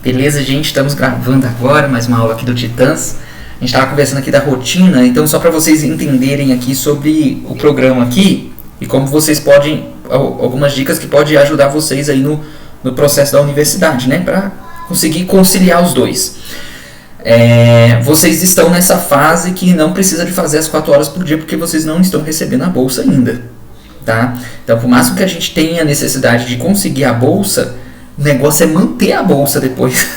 Beleza, gente? Estamos gravando agora mais uma aula aqui do Titãs. A gente estava conversando aqui da rotina, então só para vocês entenderem aqui sobre o programa aqui e como vocês podem, algumas dicas que podem ajudar vocês aí no processo da universidade, né? Para conseguir conciliar os dois. Vocês estão nessa fase que não precisa de fazer as 4 horas por dia porque vocês não estão recebendo a bolsa ainda, tá? Então, por máximo que a gente tenha necessidade de conseguir a bolsa, o negócio é manter a bolsa depois,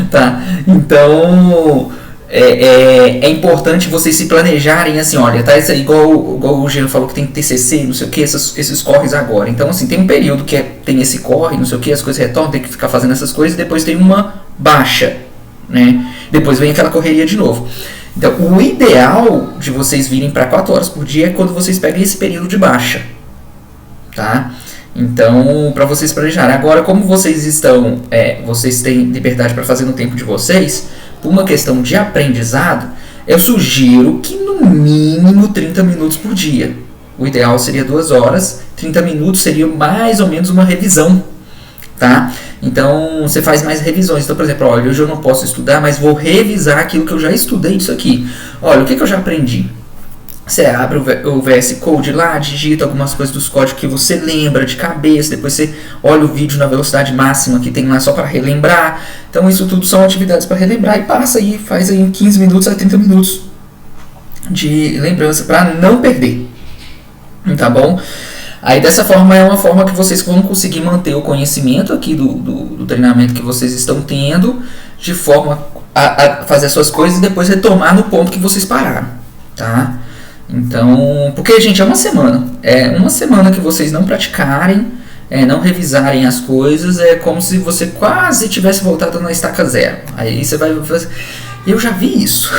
tá? Então, é importante vocês se planejarem assim, olha, tá? Isso aí, igual o Jean falou que tem TCC, não sei o que, esses corres agora. Então, assim, tem um período que tem esse corre, não sei o que, as coisas retornam, tem que ficar fazendo essas coisas, e depois tem uma baixa, né? Depois vem aquela correria de novo. Então, o ideal de vocês virem para 4 horas por dia é quando vocês pegam esse período de baixa, tá? Então, para vocês planejarem. Agora, como vocês estão, vocês têm liberdade para fazer no tempo de vocês, por uma questão de aprendizado, eu sugiro que no mínimo 30 minutos por dia. O ideal seria 2 horas, 30 minutos seria mais ou menos uma revisão, tá? Então, você faz mais revisões. Então, por exemplo, olha, hoje eu não posso estudar, mas vou revisar aquilo que eu já estudei disso aqui. Olha, o que eu já aprendi? Você abre o VS Code lá, digita algumas coisas dos códigos que você lembra de cabeça, depois você olha o vídeo na velocidade máxima que tem lá só para relembrar. Então isso tudo são atividades para relembrar e passa aí, faz aí 15 minutos a 30 minutos de lembrança para não perder, tá bom? Aí dessa forma é uma forma que vocês vão conseguir manter o conhecimento aqui do treinamento que vocês estão tendo, de forma a fazer suas coisas e depois retomar no ponto que vocês pararam, tá? Então, porque, gente, é uma semana que vocês não praticarem, não revisarem as coisas, é como se você quase tivesse voltado na estaca zero. Aí você vai fazer, eu já vi isso,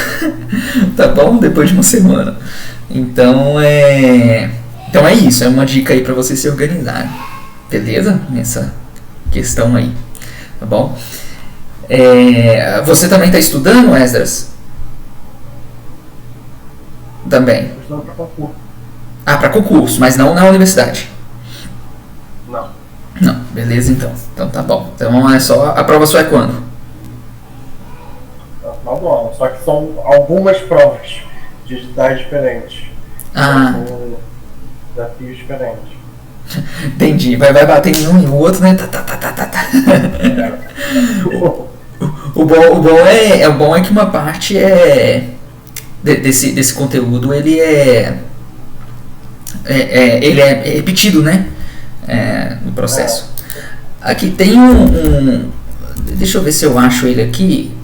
tá bom? Depois de uma semana. Então é isso, é uma dica aí para vocês se organizarem, beleza? Nessa questão aí, tá bom? Você também está estudando, Esdras? Também. Para concurso. Para concurso, mas não na universidade. Não, beleza então. Então tá bom. Então a prova só é quando? No final do ano. Só que são algumas provas de editais diferentes. Com desafios diferentes. Entendi. Vai bater em um e o outro, né? O bom é que uma parte desse conteúdo ele é repetido, né? No processo. Aqui tem deixa eu ver se eu acho ele aqui.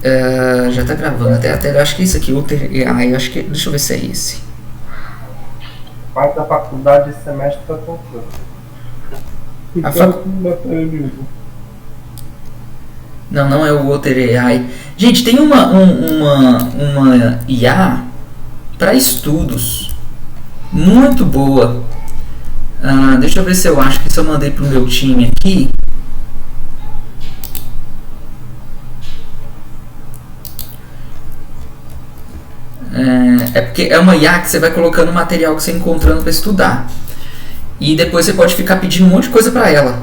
Já está gravando até acho que é isso aqui. Acho que, deixa eu ver se é esse. Parte da faculdade esse semestre para concurso. Não é o OpenAI. Gente, tem uma IA para estudos muito boa. Deixa eu ver se eu acho que se eu mandei pro meu time aqui. Porque é uma IA que você vai colocando o material que você encontrando para estudar. E depois você pode ficar pedindo um monte de coisa para ela.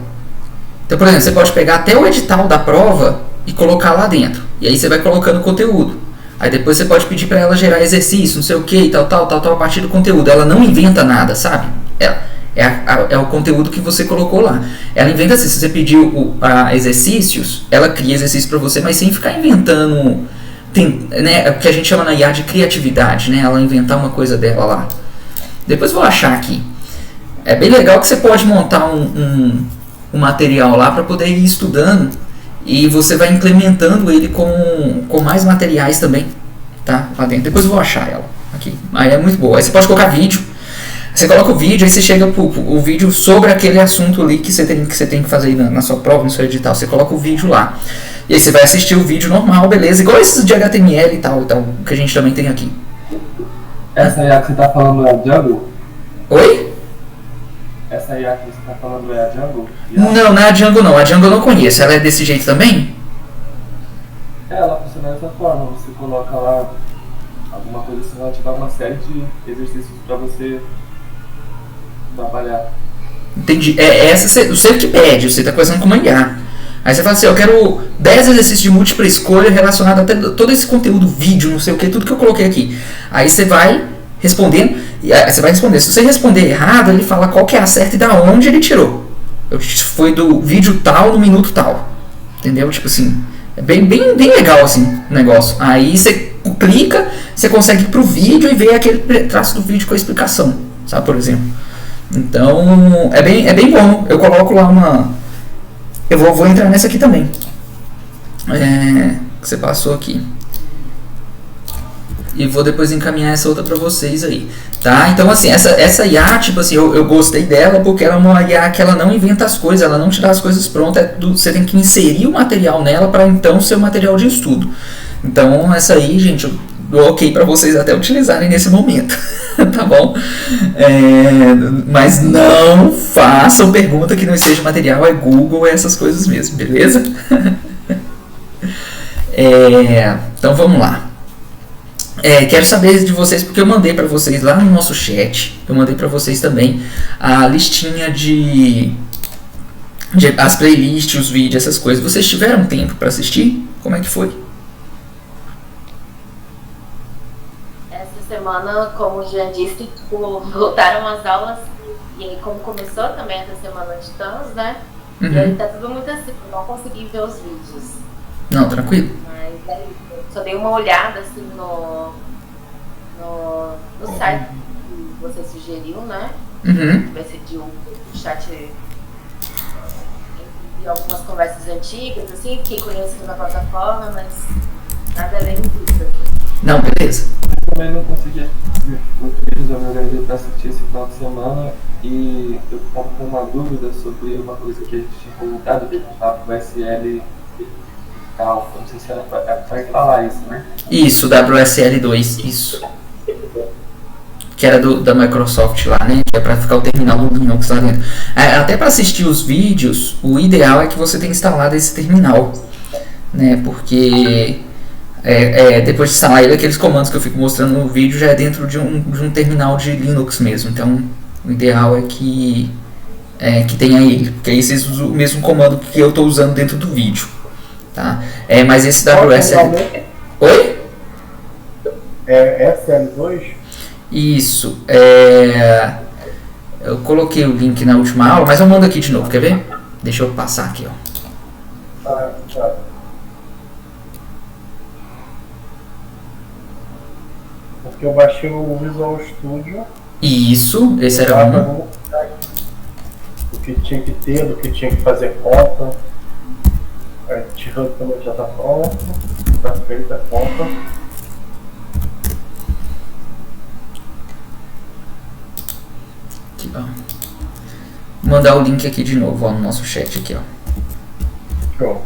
Então, por exemplo, você pode pegar até o edital da prova e colocar lá dentro. E aí você vai colocando conteúdo. Aí depois você pode pedir para ela gerar exercício, não sei o que, e tal, a partir do conteúdo. Ela não inventa nada, sabe? É o conteúdo que você colocou lá. Ela inventa assim, se você pediu exercícios, ela cria exercícios para você, mas sem ficar inventando, né, o que a gente chama na IA de criatividade, né? Ela inventar uma coisa dela lá. Depois vou achar aqui. É bem legal que você pode montar um material lá para poder ir estudando e você vai implementando ele com mais materiais também, tá? Lá dentro. Depois eu vou achar ela aqui. Aí é muito boa. Aí você pode colocar vídeo. Você coloca o vídeo, aí você chega o vídeo sobre aquele assunto ali que você tem que fazer aí na sua prova, no seu edital. Você coloca o vídeo lá. E aí você vai assistir o vídeo normal, beleza? Igual esses de HTML e tal, que a gente também tem aqui. Essa IA que você está falando é a Django? Oi? Essa IA que você está falando é a Django? Não é a Django não. A Django eu não conheço. Ela é desse jeito também? Ela funciona dessa forma. Você coloca lá alguma coisa assim, ela te dá uma série de exercícios para você trabalhar. Entendi. Essa você que pede, você está conversando com uma IA. Aí você fala assim, eu quero 10 exercícios de múltipla escolha relacionado a todo esse conteúdo, vídeo, não sei o que, tudo que eu coloquei aqui. Aí você vai respondendo, e aí você vai responder. Se você responder errado, ele fala qual que é a certa e da onde ele tirou. Foi do vídeo tal no minuto tal. Entendeu? Tipo assim, é bem legal assim o negócio. Aí você clica, você consegue ir pro vídeo e ver aquele traço do vídeo com a explicação, sabe, por exemplo. Então, é bem bom. Eu coloco lá uma... Eu vou entrar nessa aqui também. Que você passou aqui. E vou depois encaminhar essa outra pra vocês aí. Tá? Então, assim, essa IA, tipo assim, eu gostei dela porque ela é uma IA que ela não inventa as coisas, ela não te dá as coisas prontas. Você tem que inserir o material nela para então ser o material de estudo. Então, essa aí, gente, eu dou ok pra vocês até utilizarem nesse momento. Tá bom? Mas não façam pergunta que não esteja material, é Google, é essas coisas mesmo, beleza? Então vamos lá. Quero saber de vocês, porque eu mandei para vocês lá no nosso chat, eu mandei para vocês também a listinha de as playlists, os vídeos, essas coisas. Vocês tiveram tempo para assistir? Como é que foi? Semana, como o Jean disse, voltaram as aulas e aí como começou também essa semana de Thanos, né? E aí tá tudo muito assim, eu não consegui ver os vídeos. Não, tranquilo. Mas aí, só dei uma olhada assim no site que você sugeriu, né? Vai ser de um chat de algumas conversas antigas, assim, fiquei conhecendo a plataforma, mas nada além disso. Não, beleza. Eu também não consegui ver os vídeos, eu me organizei para assistir esse final de semana e eu estava com uma dúvida sobre uma coisa que a gente tinha comentado, que a WSL Alpha, não sei se ela vai falar isso, né? Isso, WSL2, isso. Que era da Microsoft lá, né? Que é para ficar o terminal do Linux lá dentro. Até para assistir os vídeos, o ideal é que você tenha instalado esse terminal, né? Porque... depois de instalar ele, aqueles comandos que eu fico mostrando no vídeo já é dentro de um terminal de Linux mesmo. Então, o ideal é que tenha ele, porque aí vocês usam o mesmo comando que eu estou usando dentro do vídeo. Tá? Mas esse WSL... Oi? É SL2? Isso. Eu coloquei o link na última aula, mas eu mando aqui de novo, quer ver? Deixa eu passar aqui, ó. Tá. Porque eu baixei o Visual Studio. Isso, esse era um. O que tinha que ter, do que tinha que fazer conta. A GitHub também já está pronto. Está feita a conta. Aqui, ó. Vou mandar o link aqui de novo, ó, no nosso chat aqui, ó. Pronto.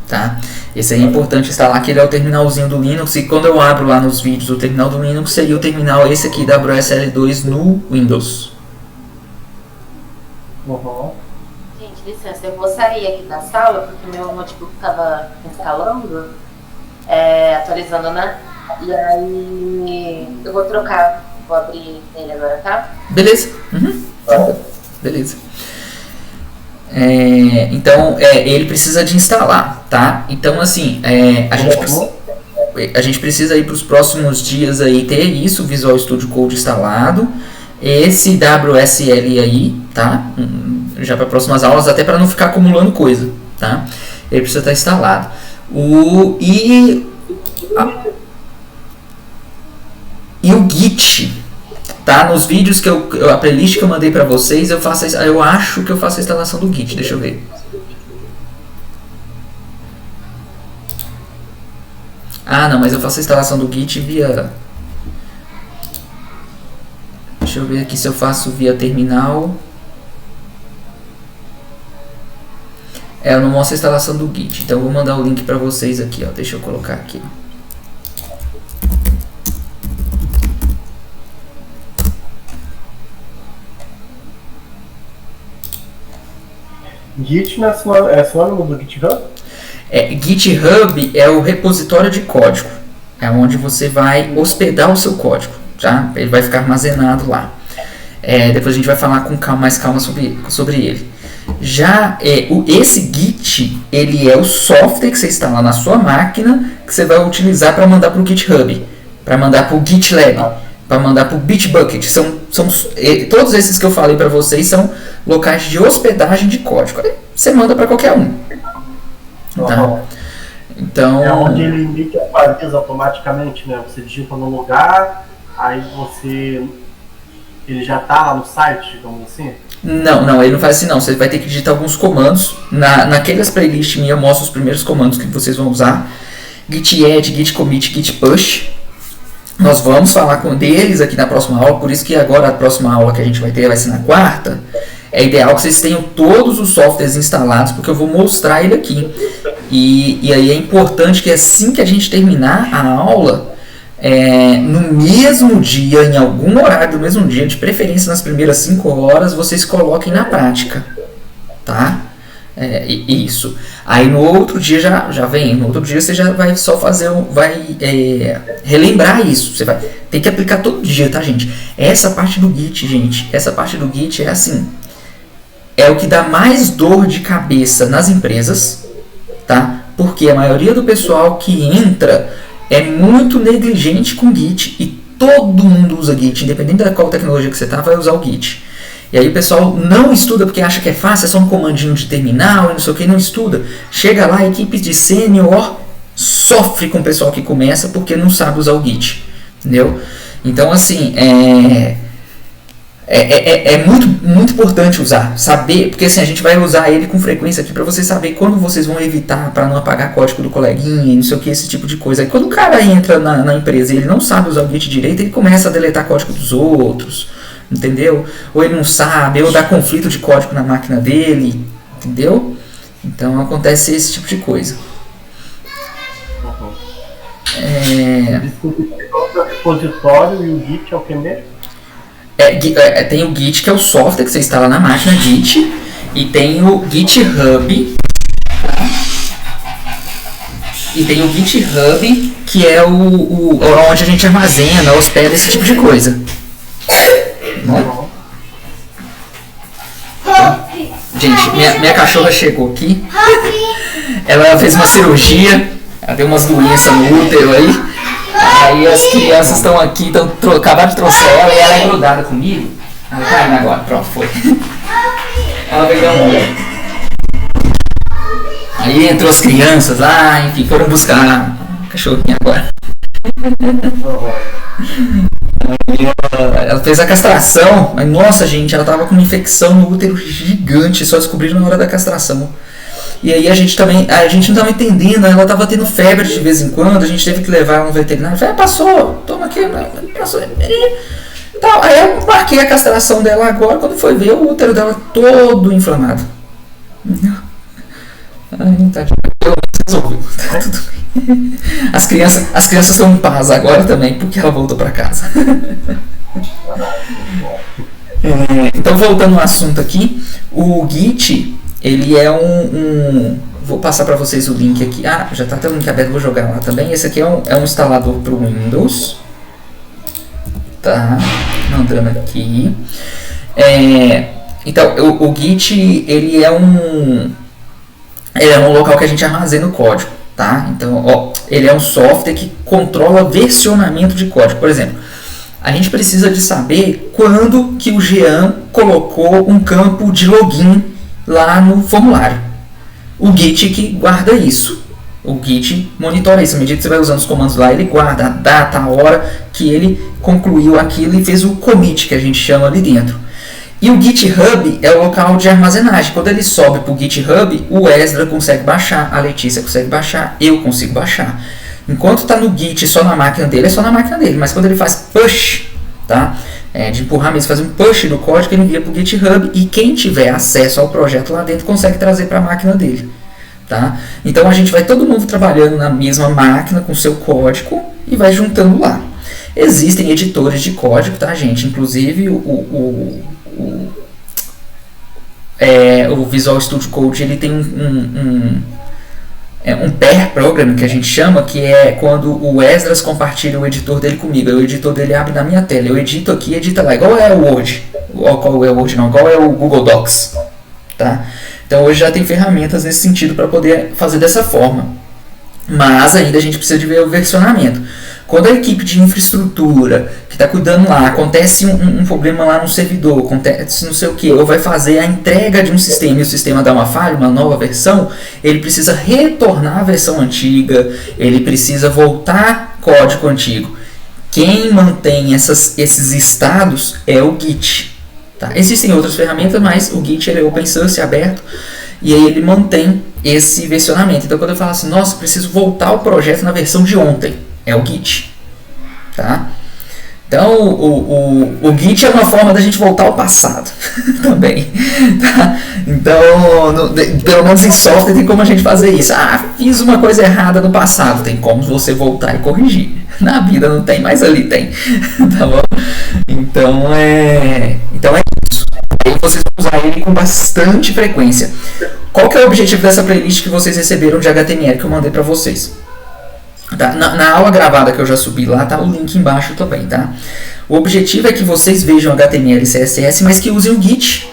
Tá? Esse aí é importante instalar, que ele é o terminalzinho do Linux, e quando eu abro lá nos vídeos o terminal do Linux, seria o terminal esse aqui, WSL2 no Windows. Gente, licença, eu vou sair aqui da sala, porque meu notebook estava instalando, atualizando, né? E aí eu vou trocar, vou abrir ele agora, tá? Beleza. Beleza. Então, ele precisa de instalar, tá? Então, assim, a gente precisa ir para os próximos dias aí ter isso, o Visual Studio Code instalado, esse WSL aí, tá? Já para próximas aulas, até para não ficar acumulando coisa, tá? Ele precisa estar instalado. E o Git, tá? Nos vídeos que a playlist que eu mandei pra vocês, eu acho que eu faço a instalação do Git, deixa eu ver. Não, mas eu faço a instalação do Git via... Deixa eu ver aqui se eu faço via terminal. Eu não mostro a instalação do Git, então eu vou mandar o link pra vocês aqui, ó. Deixa eu colocar aqui. Git não é sinônimo do GitHub? GitHub é o repositório de código. É onde você vai hospedar o seu código, tá? Ele vai ficar armazenado lá. Depois a gente vai falar com mais calma sobre ele. Já esse Git, ele é o software que você instala na sua máquina que você vai utilizar para mandar para o GitHub, para mandar para o GitLab, para mandar para o Bitbucket. Todos esses que eu falei para vocês são locais de hospedagem de código. Aí você manda para qualquer um. Tá? Então, é onde ele meio que atualiza automaticamente, né? Você digita no lugar, aí ele já está lá no site, digamos assim? Não, ele não faz assim não. Você vai ter que digitar alguns comandos. Naquelas playlists minhas eu mostro os primeiros comandos que vocês vão usar. Git add, git commit, git push. Nós vamos falar deles aqui na próxima aula, por isso que agora a próxima aula que a gente vai ter vai ser na quarta. É ideal que vocês tenham todos os softwares instalados, porque eu vou mostrar ele aqui. E aí é importante que assim que a gente terminar a aula, no mesmo dia, em algum horário do mesmo dia, de preferência nas primeiras 5 horas, vocês coloquem na prática. Tá? Isso. Aí no outro dia no outro dia você já vai só relembrar isso. Você vai ter que aplicar todo dia, tá, gente? Essa parte do Git, é assim. É o que dá mais dor de cabeça nas empresas, tá? Porque a maioria do pessoal que entra é muito negligente com Git e todo mundo usa Git, independente da qual tecnologia que você tá, vai usar o Git. E aí o pessoal não estuda porque acha que é fácil, é só um comandinho de terminal, não sei o que, não estuda. Chega lá, a equipe de sênior sofre com o pessoal que começa porque não sabe usar o Git, entendeu? Então, assim, é muito, muito importante usar, saber, porque assim, a gente vai usar ele com frequência aqui para vocês saberem quando vocês vão evitar para não apagar código do coleguinha, não sei o que, esse tipo de coisa. Aí quando o cara entra na empresa e ele não sabe usar o Git direito, ele começa a deletar código dos outros, entendeu? Ou ele não sabe, ou dá conflito de código na máquina dele, entendeu? Então acontece esse tipo de coisa. Desculpa, o repositório e o Git é o que mesmo? Tem o Git, que é o software que você instala na máquina Git, e tem o GitHub, tá? E tem o GitHub, que é onde a gente armazena, hospeda esse tipo de coisa. Bom. Gente, minha cachorra chegou aqui. Ela fez uma cirurgia, ela deu umas doenças no útero aí. Aí as crianças estão aqui, acabaram de trouxer ela e ela é grudada comigo. Ela tá indo agora, pronto, foi. Ela veio dar um olho. Aí entrou as crianças lá, enfim, foram buscar a cachorrinha agora. Ela fez a castração, mas nossa gente, ela tava com uma infecção no útero gigante, só descobriram na hora da castração. E aí a gente não tava entendendo, ela tava tendo febre de vez em quando, a gente teve que levar ela no veterinário. Falei, passou, toma aqui, passou. Então, aí eu marquei a castração dela agora, quando foi ver o útero dela todo inflamado. Ai, tá, resolveu, tá tudo bem. As crianças estão em paz agora também, porque ela voltou para casa. Então, voltando ao assunto aqui, o Git, ele é vou passar para vocês o link aqui. Já está até o link aberto, vou jogar lá também. Esse aqui é um instalador para o Windows. Tá, mandando aqui. Então, o Git, ele é um local que a gente armazena o código, tá? Então, ele é um software que controla versionamento de código. Por exemplo, a gente precisa de saber quando que o Jean colocou um campo de login lá no formulário. O Git que guarda isso. O Git monitora isso. À medida que você vai usando os comandos lá, ele guarda a data, a hora que ele concluiu aquilo e fez o commit, que a gente chama ali dentro. E o GitHub é o local de armazenagem. Quando ele sobe para o GitHub, o Esdra consegue baixar, a Letícia consegue baixar, eu consigo baixar. Enquanto está no Git só na máquina dele, é só na máquina dele. Mas quando ele faz push, tá? De empurrar mesmo, faz um push do código, ele envia para o GitHub e quem tiver acesso ao projeto lá dentro consegue trazer para a máquina dele. Tá? Então a gente vai todo mundo trabalhando na mesma máquina com seu código e vai juntando lá. Existem editores de código, tá, gente? Inclusive o Visual Studio Code, ele tem um pair program que a gente chama, que é quando o Esdras compartilha o editor dele comigo. O editor dele abre na minha tela, eu edito aqui e edita lá, igual é o Word. Qual é o Word não? Igual é o Google Docs, tá? Então hoje já tem ferramentas nesse sentido para poder fazer dessa forma, mas ainda a gente precisa de ver o versionamento. Quando a equipe de infraestrutura que está cuidando lá, acontece um problema lá no servidor, acontece não sei o que, ou vai fazer a entrega de um sistema e o sistema dá uma falha, uma nova versão, ele precisa retornar à versão antiga, ele precisa voltar código antigo. Quem mantém esses estados é o Git. Tá? Existem outras ferramentas, mas o Git ele é open source, aberto, e aí ele mantém esse versionamento. Então quando eu falo assim, nossa, preciso voltar o projeto na versão de ontem, é o Git. Tá? Então o Git é uma forma da gente voltar ao passado também. Tá? Então, pelo menos em software tem como a gente fazer isso. Ah, fiz uma coisa errada no passado, tem como você voltar e corrigir. Na vida não tem, mas ali tem. Tá bom? Então é isso. Aí vocês vão usar ele com bastante frequência. Qual que é o objetivo dessa playlist que vocês receberam de HTML que eu mandei para vocês? Tá? Na aula gravada que eu já subi lá, tá o link embaixo também, tá? O objetivo é que vocês vejam HTML e CSS, mas que usem o Git,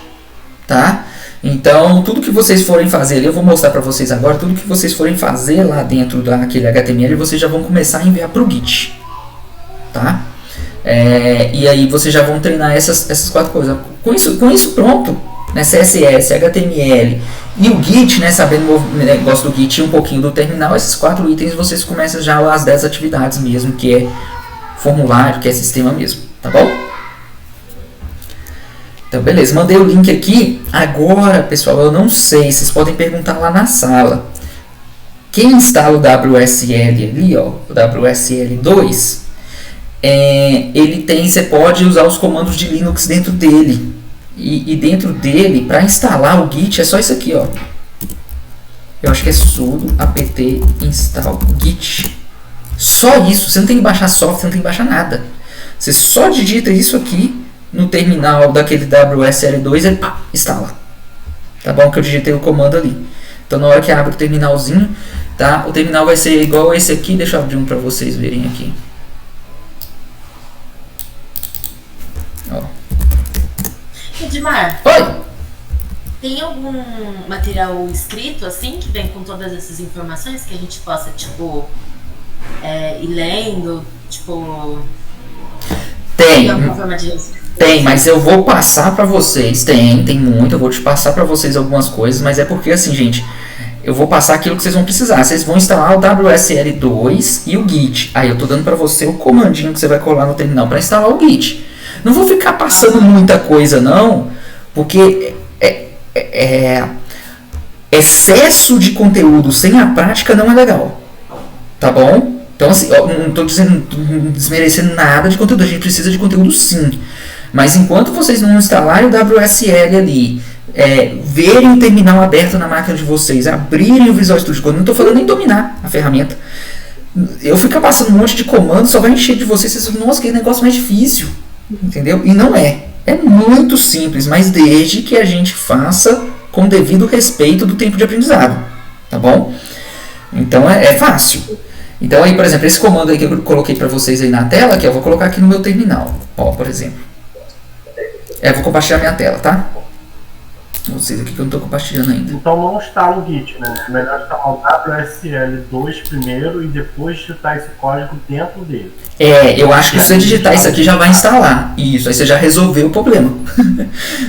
tá? Então, tudo que vocês forem fazer ali, eu vou mostrar para vocês agora, tudo que vocês forem fazer lá dentro daquele HTML, vocês já vão começar a enviar para o Git, tá? E aí vocês já vão treinar essas 4 coisas. Com isso pronto, né, CSS, HTML e o Git, né, sabendo o negócio do Git e um pouquinho do terminal, esses 4 itens vocês começam já as 10 atividades mesmo, que é formulário, que é sistema mesmo, tá bom? Então beleza, mandei o link aqui. Agora pessoal, eu não sei, vocês podem perguntar lá na sala. Quem instala o WSL ali, ó, o WSL2, você pode usar os comandos de Linux dentro dele. E dentro dele, para instalar o Git, é só isso aqui, ó. Eu acho que é sudo apt install git. Só isso, você não tem que baixar software, não tem que baixar nada. Você só digita isso aqui no terminal daquele WSL2 e pá, instala. Tá bom? Que eu digitei o comando ali. Então na hora que abre o terminalzinho, tá? O terminal vai ser igual esse aqui. Deixa eu abrir um para vocês verem aqui. Ó. Edmar, Oi! tem algum material escrito assim que vem com todas essas informações que a gente possa, tipo, ir lendo, tipo... Tem. Alguma forma de... Tem, mas eu vou passar pra vocês. Tem muito. Eu vou te passar pra vocês algumas coisas, mas é porque assim, gente, eu vou passar aquilo que vocês vão precisar. Vocês vão instalar o WSL2 e o Git. Aí eu tô dando pra você o comandinho que você vai colar no terminal pra instalar o Git. Não vou ficar passando muita coisa não, porque excesso de conteúdo sem a prática não é legal. Tá bom? Então assim, eu não estou desmerecendo nada de conteúdo, a gente precisa de conteúdo sim. Mas enquanto vocês não instalarem o WSL ali, verem o terminal aberto na máquina de vocês, abrirem o Visual Studio Code, não estou falando nem dominar a ferramenta. Eu ficar passando um monte de comandos só vai encher de vocês, vocês vão, nossa, que negócio mais difícil. Entendeu? E não é. É muito simples, mas desde que a gente faça com devido respeito do tempo de aprendizado. Tá bom? Então é fácil. Então aí, por exemplo, esse comando aí que eu coloquei para vocês aí na tela, que eu vou colocar aqui no meu terminal. Ó, por exemplo. Eu vou compartilhar minha tela, tá? Vocês aqui que eu não estou compartilhando ainda. Então não instala o Git, né? É melhor instalar o WSL2 primeiro e depois digitar esse código dentro dele. Eu acho que se você digitar isso aqui já vai instalar. Isso, aí você já resolveu o problema.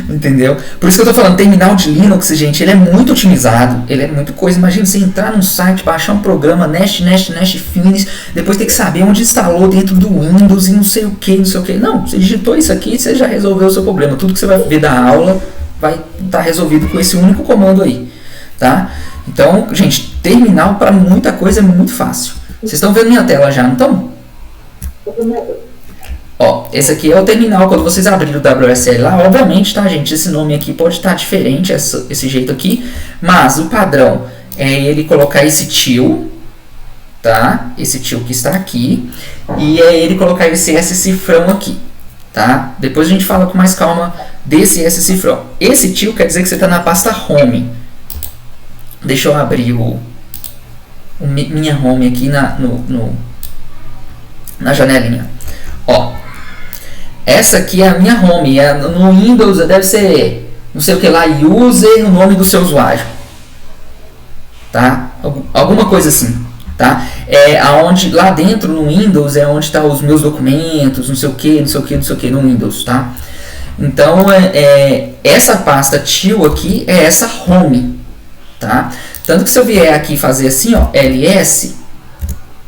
Entendeu? Por isso que eu estou falando, terminal de Linux, gente, ele é muito otimizado. Ele é muito coisa. Imagina você entrar num site, baixar um programa, Nest Finis, depois ter que saber onde instalou dentro do Windows e não sei o que, não sei o que. Não, você digitou isso aqui e você já resolveu o seu problema. Tudo que você vai ver da aula vai estar resolvido com esse único comando aí, tá? Então, gente, terminal para muita coisa é muito fácil. Vocês estão vendo minha tela já, não estão? Ó, esse aqui é o terminal. Quando vocês abrirem o WSL lá, obviamente, tá, gente, esse nome aqui pode estar diferente, esse jeito aqui, mas o padrão é ele colocar esse til, tá? Esse til que está aqui, e é ele colocar esse cifrão aqui. Tá? Depois a gente fala com mais calma desse cifrão. Esse til quer dizer que você está na pasta Home. Deixa eu abrir minha Home aqui na janelinha. Ó, essa aqui é a minha Home. No Windows deve ser não sei o que lá, user, o nome do seu usuário. Tá? Alguma coisa assim. Tá? Aonde, lá dentro no Windows é onde está os meus documentos, não sei o que no Windows. Tá? Então, essa pasta til aqui é essa home. Tá? Tanto que se eu vier aqui fazer assim, ó, ls,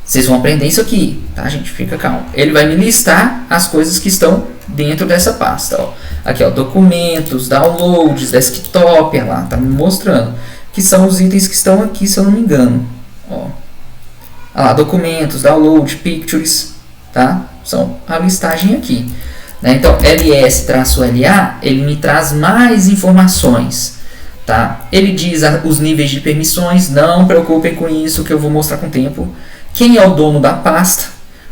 vocês vão aprender isso aqui, tá, gente? Fica calmo. Ele vai me listar as coisas que estão dentro dessa pasta, ó. Aqui, ó, documentos, downloads, desktop, olha lá, tá me mostrando que são os itens que estão aqui, se eu não me engano, ó. Olha lá, documentos, download, pictures, tá? São a listagem aqui, né? Então, ls-la, ele me traz mais informações. Tá? Ele diz os níveis de permissões, não preocupem com isso que eu vou mostrar com o tempo. Quem é o dono da pasta,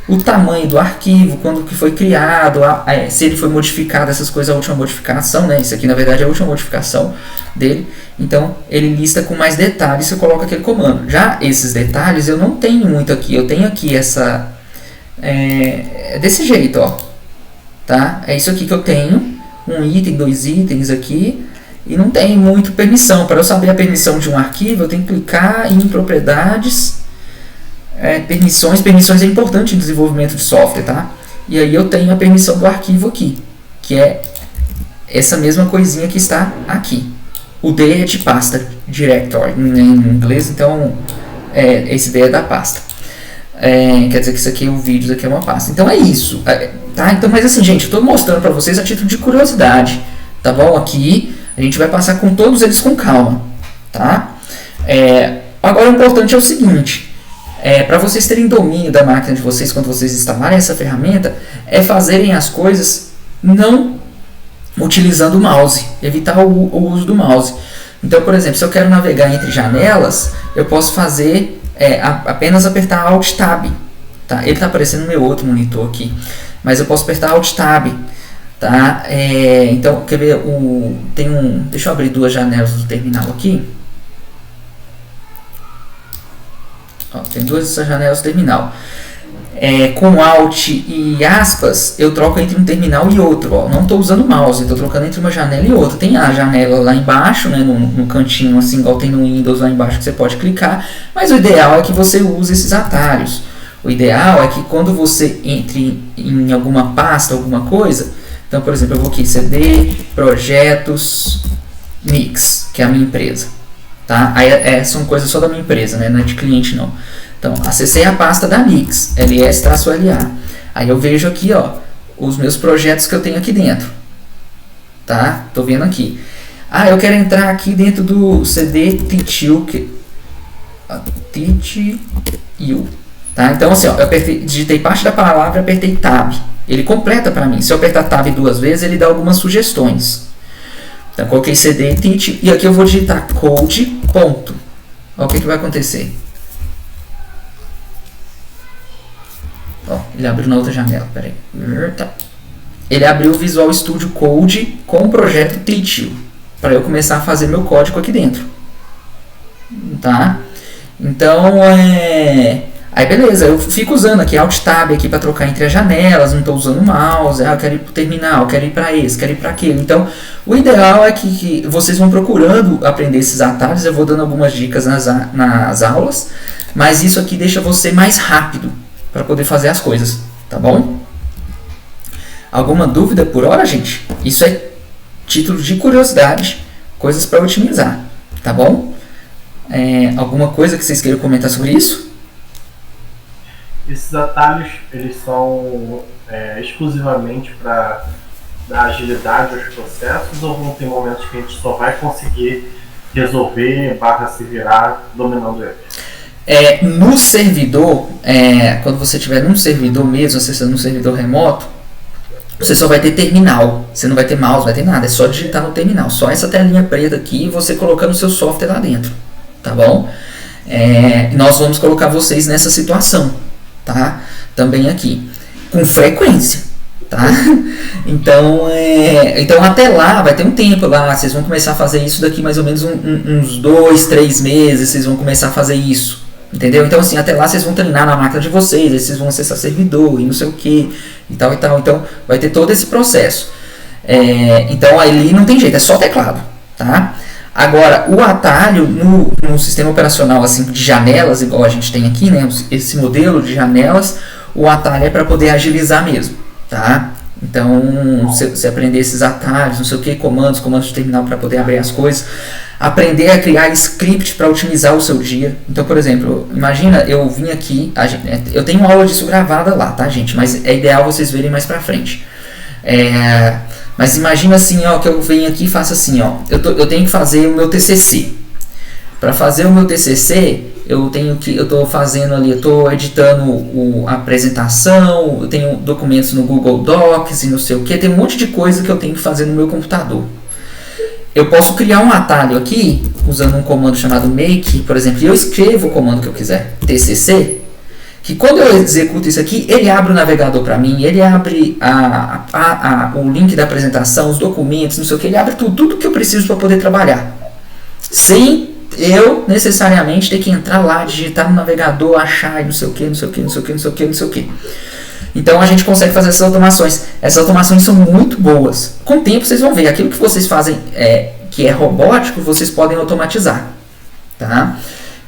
o tamanho do arquivo, quando que foi criado, se ele foi modificado, essas coisas, a última modificação, né? Isso aqui na verdade é a última modificação dele. Então ele lista com mais detalhes, você coloca aquele comando. Já esses detalhes eu não tenho muito aqui, eu tenho aqui essa... desse jeito, ó. Tá? É isso aqui que eu tenho, um item, 2 itens aqui. E não tem muito permissão. Para eu saber a permissão de um arquivo, eu tenho que clicar em propriedades, permissões. Permissões é importante em desenvolvimento de software, tá? E aí eu tenho a permissão do arquivo aqui, que é essa mesma coisinha que está aqui. O D é de pasta, directory em inglês, então esse D é da pasta. Quer dizer que isso aqui, o vídeo aqui é uma pasta. Então é isso, tá? Então, mas assim, gente, eu estou mostrando para vocês a título de curiosidade, tá bom? Aqui a gente vai passar com todos eles com calma, tá? Agora o importante é o seguinte, para vocês terem domínio da máquina de vocês quando vocês instalarem essa ferramenta, fazerem as coisas não utilizando o mouse, evitar o uso do mouse. Então, por exemplo, se eu quero navegar entre janelas, eu posso fazer apenas apertar Alt Tab, tá? Ele está aparecendo no meu outro monitor aqui, mas eu posso apertar Alt Tab. Tá? Então, quer ver, deixa eu abrir 2 janelas do terminal aqui. Ó, tem 2 janelas do terminal. Com Alt e aspas, eu troco entre um terminal e outro. Ó. Não estou usando o mouse, estou trocando entre uma janela e outra. Tem a janela lá embaixo, né, no cantinho, assim, igual tem no Windows lá embaixo, que você pode clicar. Mas o ideal é que você use esses atalhos. O ideal é que quando você entre em alguma pasta, alguma coisa... Então, por exemplo, eu vou aqui, CD, Projetos, Mix, que é a minha empresa. Tá? Aí são coisas só da minha empresa, né? Não é de cliente não. Então, acessei a pasta da Mix, ls-la. Aí eu vejo aqui, ó, os meus projetos que eu tenho aqui dentro. Tá? Tô vendo aqui. Eu quero entrar aqui dentro do CD Teach.io. Tá? Então, assim, ó, eu digitei parte da palavra e apertei Tab. Ele completa para mim. Se eu apertar Tab 2 vezes, ele dá algumas sugestões. Então, coloquei CD Teach e aqui eu vou digitar code. Ponto. Olha o que vai acontecer. Ó, ele abriu na outra janela. Peraí. Ele abriu o Visual Studio Code com o projeto Teach.io para eu começar a fazer meu código aqui dentro. Tá? Então, aí beleza, eu fico usando aqui Alt Tab aqui para trocar entre as janelas, não estou usando o mouse, eu quero ir para o terminal, quero ir para esse, quero ir para aquele. Então, o ideal é que vocês vão procurando aprender esses atalhos, eu vou dando algumas dicas nas aulas, mas isso aqui deixa você mais rápido para poder fazer as coisas, tá bom? Alguma dúvida por hora, gente? Isso é título de curiosidade, coisas para otimizar, tá bom? Alguma coisa que vocês queiram comentar sobre isso? Esses atalhos, eles são exclusivamente para dar agilidade aos processos, ou vão ter momentos que a gente só vai conseguir resolver, se virar, dominando eles? No servidor, quando você estiver num servidor mesmo, acessando um servidor remoto, você só vai ter terminal, você não vai ter mouse, não vai ter nada, é só digitar no terminal, só essa telinha preta aqui e você colocando o seu software lá dentro, tá bom? Nós vamos colocar vocês nessa situação, tá? Também aqui, com frequência, tá? Então até lá, vai ter um tempo lá, vocês vão começar a fazer isso daqui mais ou menos uns 2, 3 meses, vocês vão começar a fazer isso, entendeu? Então assim, até lá vocês vão treinar na máquina de vocês, aí vocês vão acessar servidor e não sei o que, e tal, então vai ter todo esse processo. Então ali não tem jeito, é só teclado, tá? Agora, o atalho no sistema operacional assim, de janelas, igual a gente tem aqui, né? Esse modelo de janelas, o atalho é para poder agilizar mesmo, tá? Então, você aprender esses atalhos, não sei o que, comandos de terminal para poder abrir as coisas, aprender a criar script para otimizar o seu dia. Então, por exemplo, imagina, eu vim aqui, eu tenho uma aula disso gravada lá, tá, gente? Mas é ideal vocês verem mais para frente. Mas imagina assim, ó, que eu venho aqui e faço assim, ó, eu tenho que fazer o meu TCC. Para fazer o meu TCC, eu estou fazendo ali, eu estou editando a apresentação, eu tenho documentos no Google Docs e não sei o que, tem um monte de coisa que eu tenho que fazer no meu computador. Eu posso criar um atalho aqui, usando um comando chamado make, por exemplo, e eu escrevo o comando que eu quiser, TCC, que quando eu executo isso aqui, ele abre o navegador para mim, ele abre o link da apresentação, os documentos, não sei o que, ele abre tudo que eu preciso para poder trabalhar. Sem eu necessariamente ter que entrar lá, digitar no navegador, achar e não sei o que, não sei o que, não sei o que, não sei o que, não sei o que. Então a gente consegue fazer essas automações. Essas automações são muito boas. Com o tempo vocês vão ver, aquilo que vocês fazem que é robótico, vocês podem automatizar. Tá?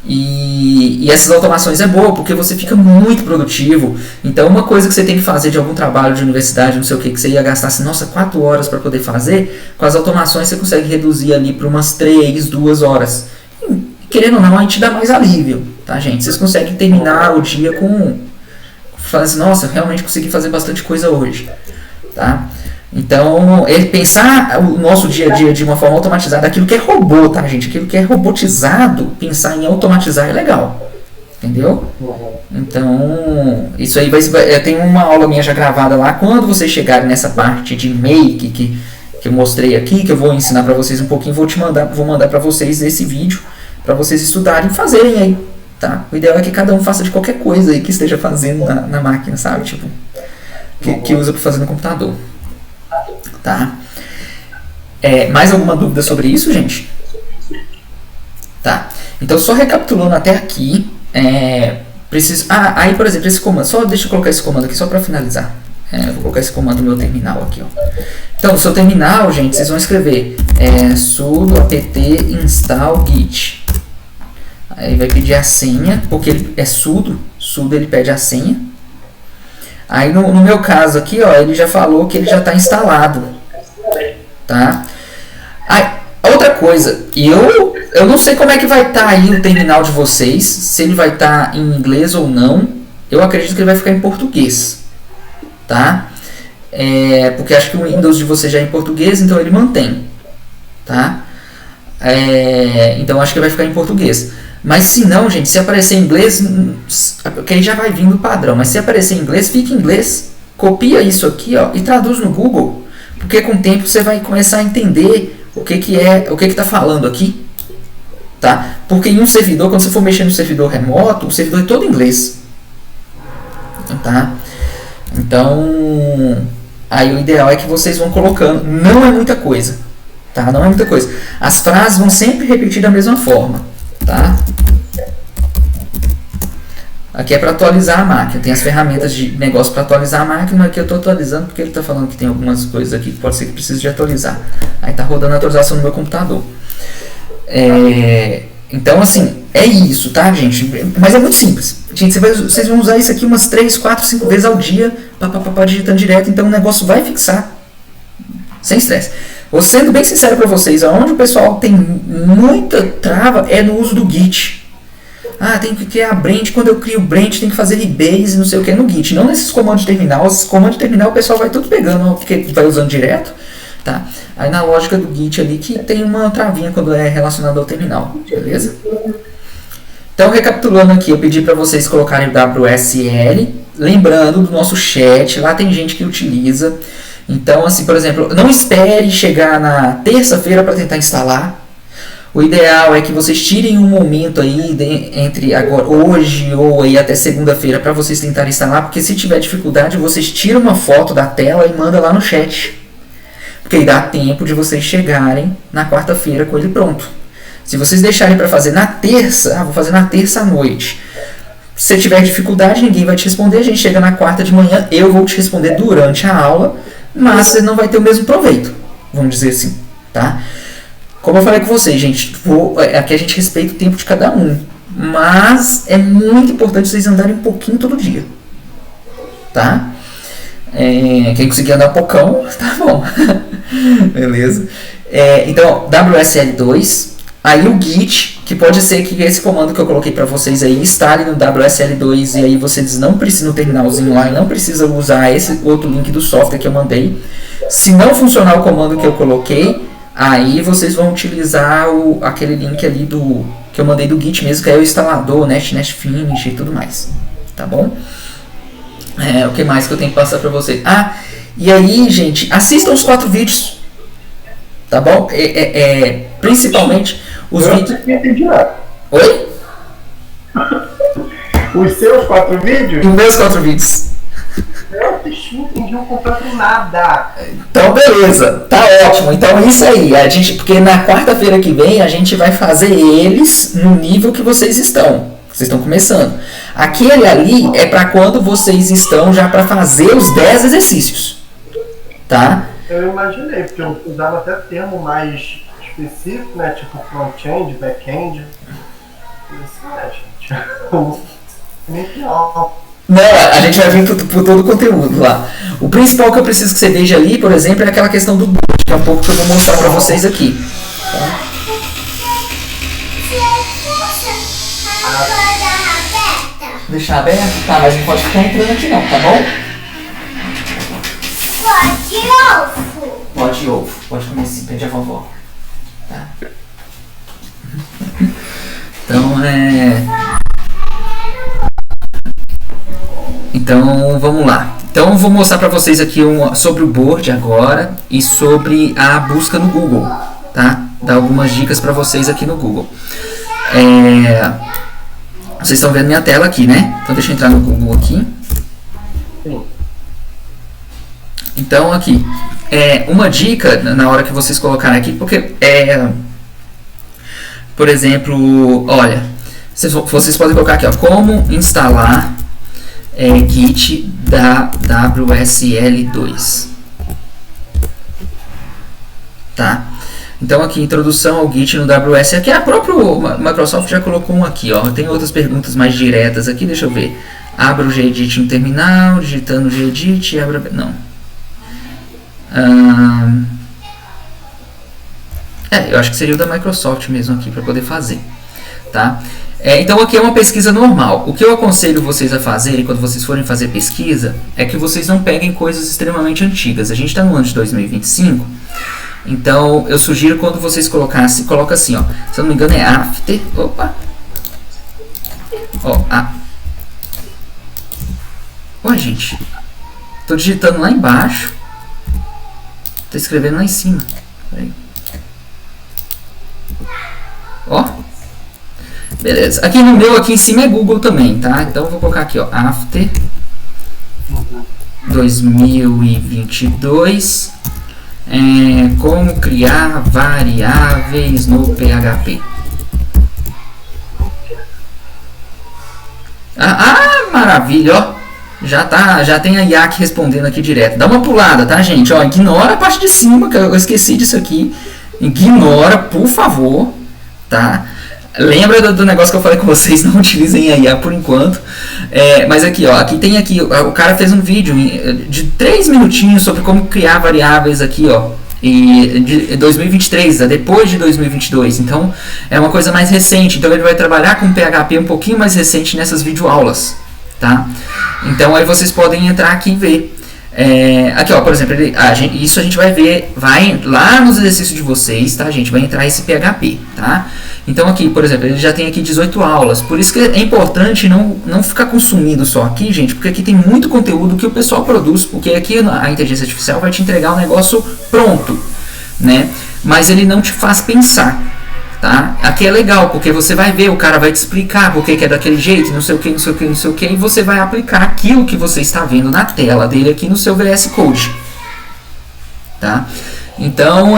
E essas automações é boa, porque você fica muito produtivo. Então uma coisa que você tem que fazer de algum trabalho de universidade, não sei o que você ia gastar assim, 4 horas para poder fazer, com as automações você consegue reduzir ali para umas 3, 2 horas. Querendo ou não, a gente dá mais alívio, tá, gente? Vocês conseguem terminar o dia falando assim, nossa, eu realmente consegui fazer bastante coisa hoje, tá? Então, pensar o nosso dia a dia de uma forma automatizada, aquilo que é robô, tá, gente? Aquilo que é robotizado, pensar em automatizar é legal, entendeu? Então, isso aí eu tenho uma aula minha já gravada lá, quando vocês chegarem nessa parte de make que eu mostrei aqui, que eu vou ensinar para vocês um pouquinho, vou mandar para vocês esse vídeo, para vocês estudarem e fazerem aí, tá? O ideal é que cada um faça de qualquer coisa aí que esteja fazendo na máquina, sabe? Tipo, que usa para fazer no computador. Tá? Mais alguma dúvida sobre isso, gente? Tá. Então, só recapitulando até aqui, aí, por exemplo, esse comando, só deixa eu colocar esse comando aqui só para finalizar. Vou colocar esse comando no meu terminal aqui, ó. Então, no seu terminal, gente, vocês vão escrever sudo apt install git. Aí vai pedir a senha, porque ele é sudo ele pede a senha. Aí no meu caso aqui, ó, ele já falou que ele já está instalado, tá? Aí, outra coisa, eu não sei como é que vai estar aí o terminal de vocês, se ele vai estar em inglês ou não. Eu acredito que ele vai ficar em português, tá? Porque acho que o Windows de vocês já é em português, então ele mantém, tá? Então acho que ele vai ficar em português. Mas se não, gente, se aparecer em inglês, porque aí já vai vindo o padrão, mas se aparecer em inglês, fica em inglês, copia isso aqui, ó, e traduz no Google, porque com o tempo você vai começar a entender o que está falando aqui, tá? Porque em um servidor, quando você for mexer no servidor remoto, o servidor é todo em inglês, tá? Então, aí o ideal é que vocês vão colocando, não é muita coisa, tá? Não é muita coisa. As frases vão sempre repetir da mesma forma, tá? Aqui é para atualizar a máquina. Tem as ferramentas de negócio para atualizar a máquina, mas aqui eu estou atualizando porque ele está falando que tem algumas coisas aqui que pode ser que precise de atualizar. Aí está rodando a atualização no meu computador. Então, assim, é isso, tá, gente? Mas é muito simples. Gente, vocês vão usar isso aqui umas 3, 4, 5 vezes ao dia, digitando direto, então o negócio vai fixar. Sem estresse. Vou sendo bem sincero para vocês, onde o pessoal tem muita trava é no uso do Git. Tem que criar branch, quando eu crio branch tem que fazer rebase, não sei o que, no Git. Não nesses comandos de terminal, esses comandos de terminal o pessoal vai tudo pegando, porque vai usando direto, tá? Aí na lógica do Git ali que tem uma travinha quando é relacionado ao terminal, beleza? Então recapitulando aqui, eu pedi para vocês colocarem o WSL, lembrando do nosso chat, lá tem gente que utiliza. Então, assim, por exemplo, não espere chegar na terça-feira para tentar instalar. O ideal é que vocês tirem um momento aí entre agora, hoje ou aí até segunda-feira para vocês tentarem instalar, porque se tiver dificuldade, vocês tiram uma foto da tela e mandam lá no chat. Porque aí dá tempo de vocês chegarem na quarta-feira com ele pronto. Se vocês deixarem para fazer na terça, vou fazer na terça à noite. Se você tiver dificuldade, ninguém vai te responder, a gente chega na quarta de manhã, eu vou te responder durante a aula, mas você não vai ter o mesmo proveito, vamos dizer assim, tá? Como eu falei com vocês, gente, aqui a gente respeita o tempo de cada um, mas é muito importante vocês andarem um pouquinho todo dia, tá? Quem conseguir andar um pocão, tá bom. Beleza. Então, WSL2, aí o Git, que pode ser que esse comando que eu coloquei para vocês aí instale no WSL2 e aí vocês não precisam, no terminalzinho lá, não precisa usar esse outro link do software que eu mandei. Se não funcionar o comando que eu coloquei, aí vocês vão utilizar aquele link ali que eu mandei do Git mesmo, que é o instalador, Nest Finish e tudo mais, tá bom? O que mais que eu tenho que passar para vocês? E aí, gente, assistam os 4 vídeos, tá bom? Principalmente os vídeos... Eu não entendi nada. Oi? Os seus 4 vídeos? Os meus 4 vídeos. Eu não entendi um completo nada. Então, beleza. Tá ótimo. Então, é isso aí. Porque na quarta-feira que vem, a gente vai fazer eles no nível que vocês estão. Vocês estão começando. Aquele ali é para quando vocês estão já para fazer os 10 exercícios. Tá? Eu imaginei, porque eu usava até termo mais específico, né? Tipo front-end, back-end. Isso, gente. Nem pior. Não, a gente vai vir por todo o conteúdo lá. O principal que eu preciso que você veja ali, por exemplo, é aquela questão do boot, que é um pouco que eu vou mostrar para vocês aqui. Tá? Deixar aberto? Tá, mas não pode ficar entrando aqui não, tá bom? Pode ovo. Pode ovo, pode comer sim, pede a vovó. Tá? Então vamos lá. Então eu vou mostrar para vocês aqui sobre o board agora e sobre a busca no Google, tá? Dar algumas dicas para vocês aqui no Google. Vocês estão vendo minha tela aqui, né? Então deixa eu entrar no Google aqui. Sim. Então aqui, uma dica na hora que vocês colocarem aqui, porque por exemplo, olha, vocês podem colocar aqui, ó, como instalar Git da WSL2, tá? Então aqui, introdução ao Git no WS, aqui a própria Microsoft já colocou um aqui, ó. Tem outras perguntas mais diretas aqui, deixa eu ver. Abra o Gedit no terminal, digitando Gedit, abra... Não. Eu acho que seria o da Microsoft mesmo aqui, para poder fazer, tá? Então aqui é uma pesquisa normal. O que eu aconselho vocês a fazerem quando vocês forem fazer pesquisa é que vocês não peguem coisas extremamente antigas. A gente está no ano de 2025, então eu sugiro quando vocês colocassem, coloca assim, ó, se eu não me engano é after, Ué, gente, tô digitando lá embaixo, tô escrevendo lá em cima. Peraí. Beleza. Aqui no meu, aqui em cima é Google também, tá? Então eu vou colocar aqui, ó, after 2022, como criar variáveis no PHP. Maravilha, ó. Já tem a IAC respondendo aqui direto. Dá uma pulada, tá, gente? Ó, ignora a parte de cima, que eu esqueci disso aqui. Ignora, por favor, tá? Lembra do negócio que eu falei com vocês, não utilizem a IA por enquanto. Mas aqui, ó, tem aqui, o cara fez um vídeo de 3 minutinhos sobre como criar variáveis aqui, ó, de 2023, depois de 2022. Então, é uma coisa mais recente. Então, ele vai trabalhar com PHP um pouquinho mais recente nessas videoaulas, tá? Então, aí vocês podem entrar aqui e ver. Aqui, ó, por exemplo, isso a gente vai ver, vai lá nos exercícios de vocês, tá, gente? Vai entrar esse PHP, tá? Então aqui, por exemplo, ele já tem aqui 18 aulas, por isso que é importante não ficar consumindo só aqui, gente, porque aqui tem muito conteúdo que o pessoal produz, porque aqui a inteligência artificial vai te entregar um negócio pronto, né? Mas ele não te faz pensar, tá? Aqui é legal, porque você vai ver, o cara vai te explicar porque que é daquele jeito, não sei o que, não sei o que, não sei o que, e você vai aplicar aquilo que você está vendo na tela dele aqui no seu VS Code, tá? Então,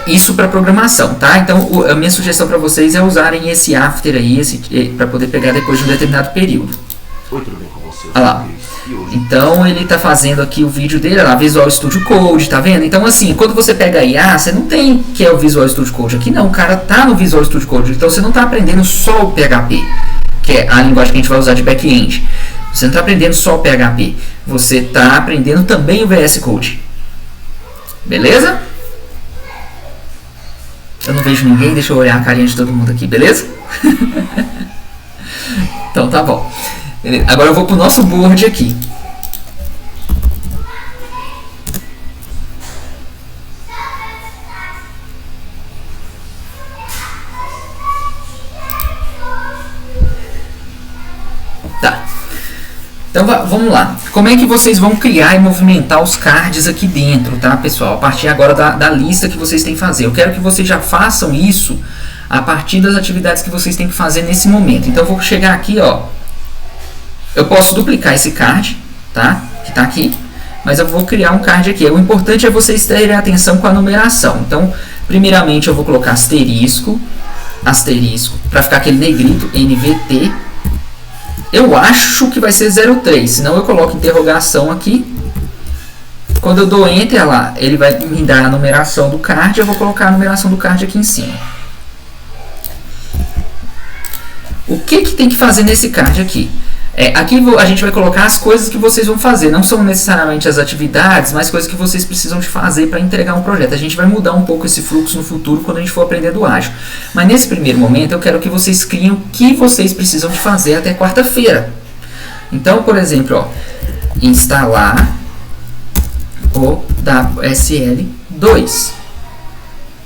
isso para programação, tá? Então, a minha sugestão para vocês é usarem esse after aí, para poder pegar depois de um determinado período. Oi, tudo bem com você? Olha lá. Então ele está fazendo aqui o vídeo dele, lá, Visual Studio Code, tá vendo? Então assim, quando você pega a IA, você não tem que é o Visual Studio Code aqui, não, o cara tá no Visual Studio Code, então você não está aprendendo só o PHP, que é a linguagem que a gente vai usar de back-end. Você não está aprendendo só o PHP, você está aprendendo também o VS Code. Beleza? Eu não vejo ninguém, deixa eu olhar a carinha de todo mundo aqui, beleza? Então tá bom. Agora eu vou pro nosso board aqui. Tá. Então vamos lá. Como é que vocês vão criar e movimentar os cards aqui dentro, tá, pessoal? A partir agora da lista que vocês têm que fazer. Eu quero que vocês já façam isso a partir das atividades que vocês têm que fazer nesse momento. Então eu vou chegar aqui, ó. Eu posso duplicar esse card, tá? Que tá aqui. Mas eu vou criar um card aqui. O importante é vocês terem atenção com a numeração. Então, primeiramente eu vou colocar asterisco, para ficar aquele negrito, NVT. Eu acho que vai ser 03, senão eu coloco interrogação aqui. Quando eu dou Enter, ele vai me dar a numeração do card, eu vou colocar a numeração do card aqui em cima. O que tem que fazer nesse card aqui? Aqui a gente vai colocar as coisas que vocês vão fazer, não são necessariamente as atividades, mas coisas que vocês precisam de fazer para entregar um projeto. A gente vai mudar um pouco esse fluxo no futuro quando a gente for aprender do ágil. Mas nesse primeiro momento eu quero que vocês criem o que vocês precisam de fazer até quarta-feira. Então, por exemplo, instalar o WSL2,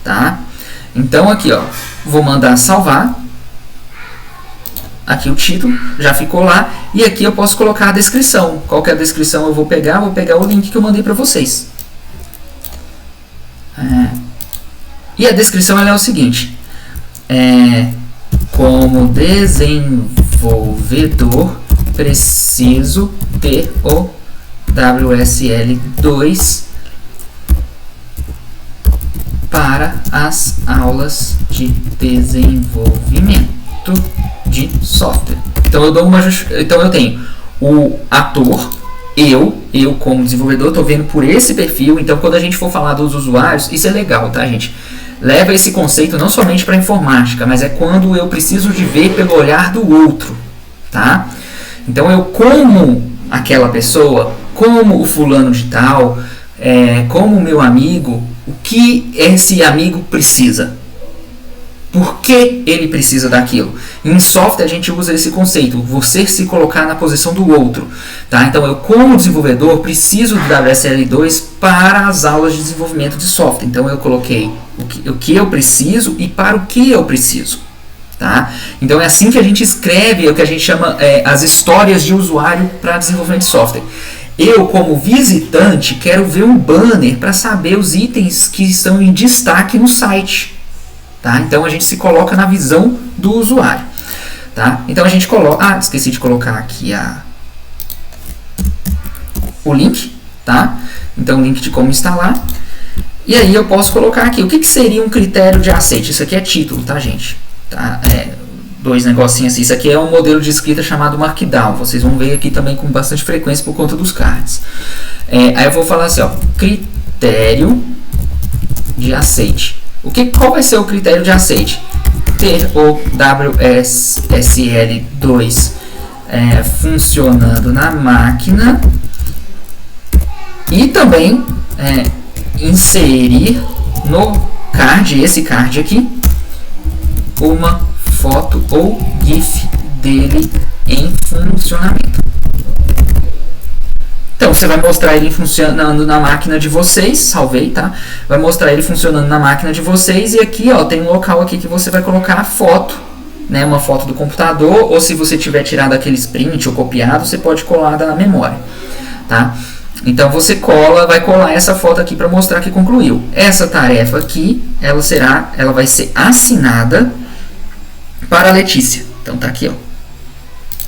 tá? Então aqui, vou mandar salvar. Aqui o título, já ficou lá. E aqui eu posso colocar a descrição. Qual que é a descrição? Eu vou pegar o link que eu mandei para vocês. E a descrição ela é o seguinte. Como desenvolvedor, preciso ter o WSL2 para as aulas de desenvolvimento de software. Então eu tenho o ator, eu como desenvolvedor estou vendo por esse perfil. Então quando a gente for falar dos usuários, isso é legal, tá, gente? Leva esse conceito não somente para a informática, mas é quando eu preciso de ver pelo olhar do outro, tá? Então eu como aquela pessoa, como o fulano de tal, como o meu amigo, o que esse amigo precisa. Por que ele precisa daquilo? Em software a gente usa esse conceito, você se colocar na posição do outro, tá? Então eu como desenvolvedor preciso do WSL2 para as aulas de desenvolvimento de software. Então eu coloquei o que eu preciso e para o que eu preciso, tá? Então é assim que a gente escreve o que a gente chama as histórias de usuário para desenvolvimento de software. Eu, como visitante, quero ver um banner para saber os itens que estão em destaque no site. Tá? Então a gente se coloca na visão do usuário, tá? Então a gente coloca, esqueci de colocar aqui o link, tá? Então o link de como instalar. E aí eu posso colocar aqui o que seria um critério de aceite. Isso aqui é título, tá, gente? Tá? Dois negocinhos assim. Isso aqui é um modelo de escrita chamado Markdown. Vocês vão ver aqui também com bastante frequência por conta dos cards. Aí eu vou falar assim, critério de aceite. Qual vai ser o critério de aceite? Ter o WSL2 funcionando na máquina e também inserir no card, esse card aqui, uma foto ou GIF dele em funcionamento. Então você vai mostrar ele funcionando na máquina de vocês, salvei, tá? Vai mostrar ele funcionando na máquina de vocês e aqui, tem um local aqui que você vai colocar a foto, né? Uma foto do computador, ou se você tiver tirado aquele print ou copiado, você pode colar da memória, tá? Então você vai colar essa foto aqui para mostrar que concluiu. Essa tarefa aqui, ela vai ser assinada para a Letícia. Então tá aqui,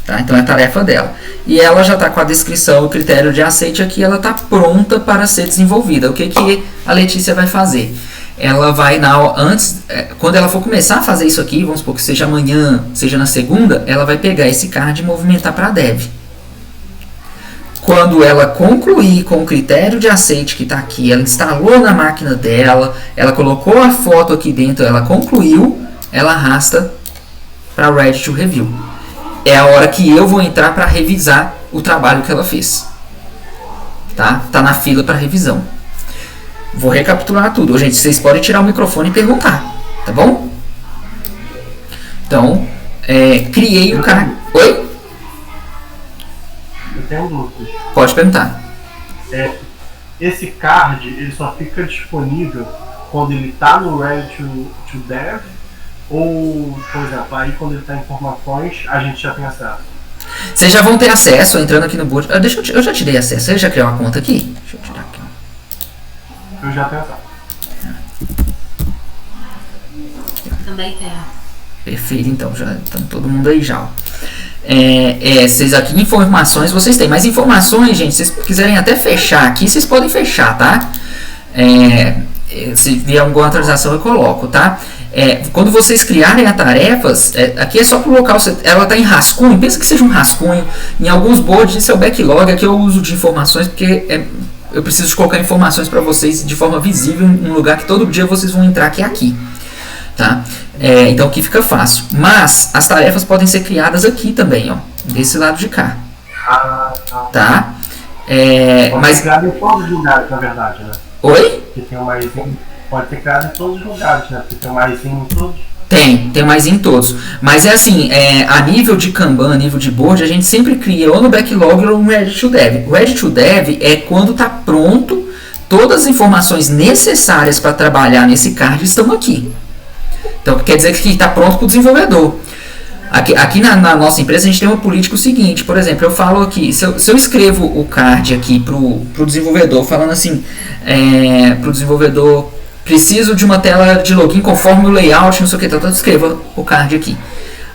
tá? Então é a tarefa dela. E ela já está com a descrição, o critério de aceite aqui, ela está pronta para ser desenvolvida. O que a Letícia vai fazer? Ela vai, quando ela for começar a fazer isso aqui, vamos supor que seja amanhã, seja na segunda, ela vai pegar esse card e movimentar para a dev. quando ela concluir com o critério de aceite que está aqui, ela instalou na máquina dela, ela colocou a foto aqui dentro, ela concluiu, ela arrasta para Ready to Review. É a hora que eu vou entrar para revisar o trabalho que ela fez. Tá na fila para revisão. Vou recapitular tudo. Gente, vocês podem tirar o microfone e perguntar, tá bom? Então, criei o card. Oi? Eu tenho dúvidas. Pode perguntar. Esse card ele só fica disponível quando ele está no Ready to Dev, ou, por exemplo, aí quando ele está em informações, a gente já tem acesso? Vocês já vão ter acesso entrando aqui no board. Eu já te dei acesso. Você já criou uma conta aqui? Deixa eu tirar aqui. Eu já tenho acesso. Também tem. Perfeito, então. Já estamos todo mundo aí já. Ó. Vocês aqui, informações, vocês têm. Mas informações, gente, se vocês quiserem até fechar aqui, vocês podem fechar, tá? Se vier alguma atualização, eu coloco, tá? Quando vocês criarem as tarefas, aqui é só para o local, ela está em rascunho, pensa que seja um rascunho. Em alguns boards, isso é o backlog, aqui eu uso de informações, porque eu preciso colocar informações para vocês de forma visível, em um lugar que todo dia vocês vão entrar, que é aqui. Tá? Então aqui fica fácil. Mas as tarefas podem ser criadas aqui também, ó, desse lado de cá. Tá? Pode ser criado em todos os lugares, na verdade, né? Oi? Que tem um maisinho. Pode ser criado em todos os lugares, né? Porque tem um maisinho em todos. Tem mais em todos. Mas é assim, a nível de Kanban, a nível de board, a gente sempre cria ou no backlog ou no Ready to Dev. O Ready to Dev é quando está pronto, todas as informações necessárias para trabalhar nesse card estão aqui. Então quer dizer que está pronto para o desenvolvedor. Aqui na nossa empresa a gente tem uma política seguinte, por exemplo, eu falo aqui, se eu escrevo o card aqui para o desenvolvedor, falando assim, para o desenvolvedor, preciso de uma tela de login conforme o layout, não sei o que, então eu escrevo o card aqui.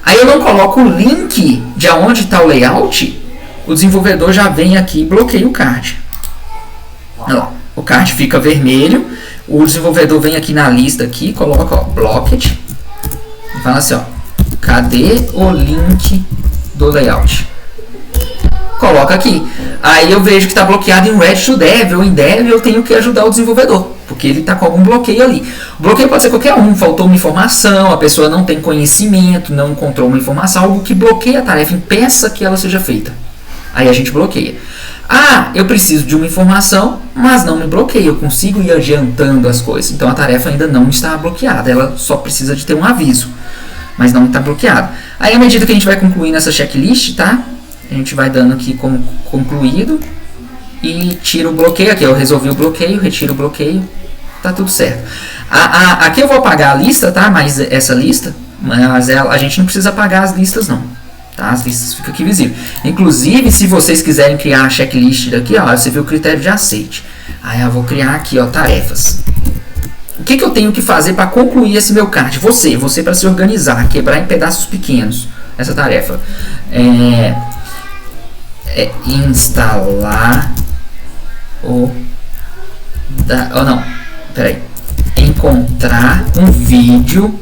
Aí eu não coloco o link de onde está o layout, o desenvolvedor já vem aqui e bloqueia o card. Olha lá, o card fica vermelho, o desenvolvedor vem aqui na lista aqui, coloca, ó, blocked, e fala assim, ó, cadê o link do layout? Coloca aqui. Aí eu vejo que está bloqueado em Ready to Dev ou em Dev, eu tenho que ajudar o desenvolvedor, porque ele está com algum bloqueio ali. O bloqueio pode ser qualquer um, faltou uma informação, a pessoa não tem conhecimento, não encontrou uma informação, algo que bloqueia a tarefa, impeça que ela seja feita. Aí a gente bloqueia. Eu preciso de uma informação, mas não me bloqueia, eu consigo ir adiantando as coisas. Então a tarefa ainda não está bloqueada, ela só precisa de ter um aviso, mas não está bloqueada. Aí à medida que a gente vai concluindo essa checklist, tá? A gente vai dando aqui como concluído e tira o bloqueio. Aqui eu resolvi o bloqueio, retiro o bloqueio, tá tudo certo. Aqui eu vou apagar a lista, tá? Mas essa lista, mas a gente não precisa apagar as listas não, tá? As listas ficam aqui visíveis. Inclusive, se vocês quiserem criar a checklist daqui, ó, você vê o critério de aceite. Aí eu vou criar aqui, ó, tarefas. O que eu tenho que fazer para concluir esse meu card? Você para se organizar, quebrar em pedaços pequenos essa tarefa. Instalar encontrar um vídeo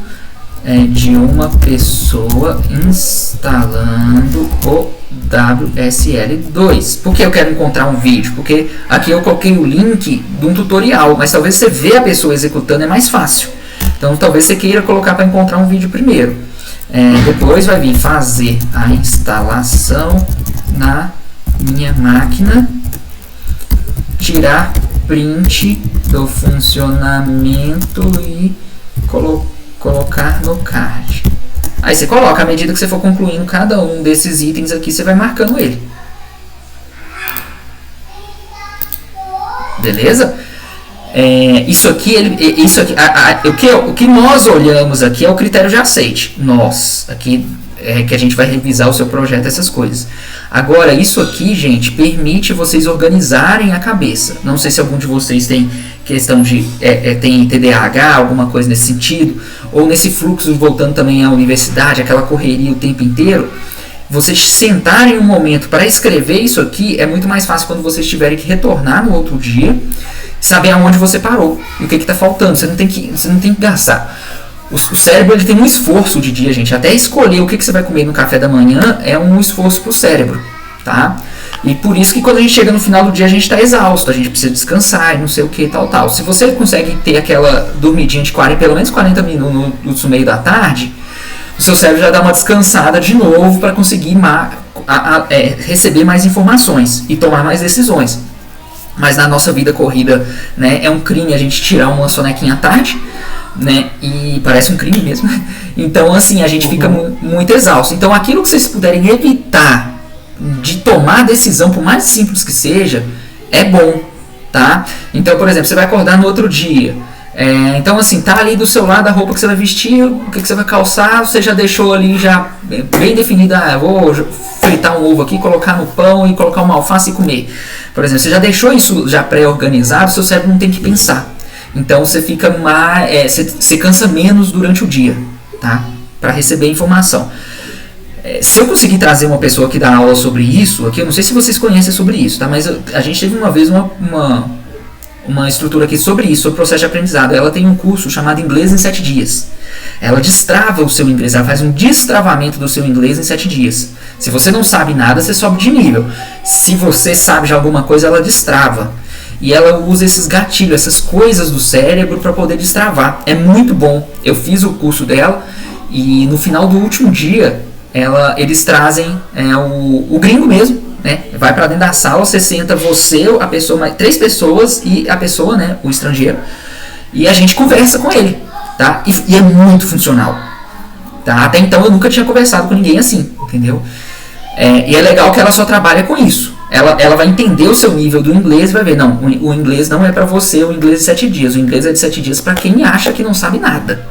de uma pessoa instalando o WSL2. Por que eu quero encontrar um vídeo? Porque aqui eu coloquei o link de um tutorial, mas talvez você vê a pessoa executando é mais fácil. Então talvez você queira colocar para encontrar um vídeo primeiro. Depois vai vir fazer a instalação na minha máquina, tirar print do funcionamento e colocar no card. Aí você coloca, à medida que você for concluindo cada um desses itens aqui, você vai marcando ele. Beleza? Isso aqui, o que nós olhamos aqui é o critério de aceite. Aqui é que a gente vai revisar o seu projeto, essas coisas. Agora, isso aqui, gente, permite vocês organizarem a cabeça. Não sei se algum de vocês tem questão de tem TDAH, alguma coisa nesse sentido, ou nesse fluxo voltando também à universidade, aquela correria o tempo inteiro. Vocês sentarem um momento para escrever isso aqui é muito mais fácil quando vocês tiverem que retornar no outro dia, saber aonde você parou e o que está faltando. Você não tem que gastar. O cérebro ele tem um esforço de dia, gente. Até escolher o que você vai comer no café da manhã é um esforço para o cérebro, tá? E por isso que quando a gente chega no final do dia a gente está exausto, a gente precisa descansar e não sei o que, tal. Se você consegue ter aquela dormidinha de pelo menos 40 minutos no meio da tarde, o seu cérebro já dá uma descansada de novo para conseguir receber mais informações e tomar mais decisões. Mas na nossa vida corrida, né, é um crime a gente tirar uma sonequinha à tarde, né, e parece um crime mesmo. Então assim, a gente fica muito exausto. Então aquilo que vocês puderem evitar de tomar decisão, por mais simples que seja, é bom, tá? Então, por exemplo, você vai acordar no outro dia, então assim, tá ali do seu lado a roupa que você vai vestir, o que você vai calçar, você já deixou ali já bem definida, vou fritar um ovo aqui, colocar no pão e colocar uma alface e comer. Por exemplo, você já deixou isso já pré-organizado, seu cérebro não tem que pensar. Então você fica mais, você cansa menos durante o dia, tá? Para receber informação. Se eu conseguir trazer uma pessoa que dá aula sobre isso, aqui, eu não sei se vocês conhecem sobre isso, tá? Mas a gente teve uma vez uma estrutura aqui sobre isso, sobre processo de aprendizado. Ela tem um curso chamado Inglês em 7 Dias. Ela destrava o seu inglês, ela faz um destravamento do seu inglês em 7 dias. Se você não sabe nada, você sobe de nível. Se você sabe de alguma coisa, ela destrava. E ela usa esses gatilhos, essas coisas do cérebro para poder destravar. É muito bom. Eu fiz o curso dela e no final do último dia, eles trazem o gringo mesmo, né? Vai para dentro da sala, você senta você, a pessoa, mais 3 pessoas e a pessoa, né, o estrangeiro, e a gente conversa com ele, tá? E é muito funcional, tá? Até então eu nunca tinha conversado com ninguém assim, entendeu? E é legal que ela só trabalha com isso. Ela vai entender o seu nível do inglês e vai ver, não, o inglês não é para você, o inglês de 7 dias. O inglês é de 7 dias para quem acha que não sabe nada,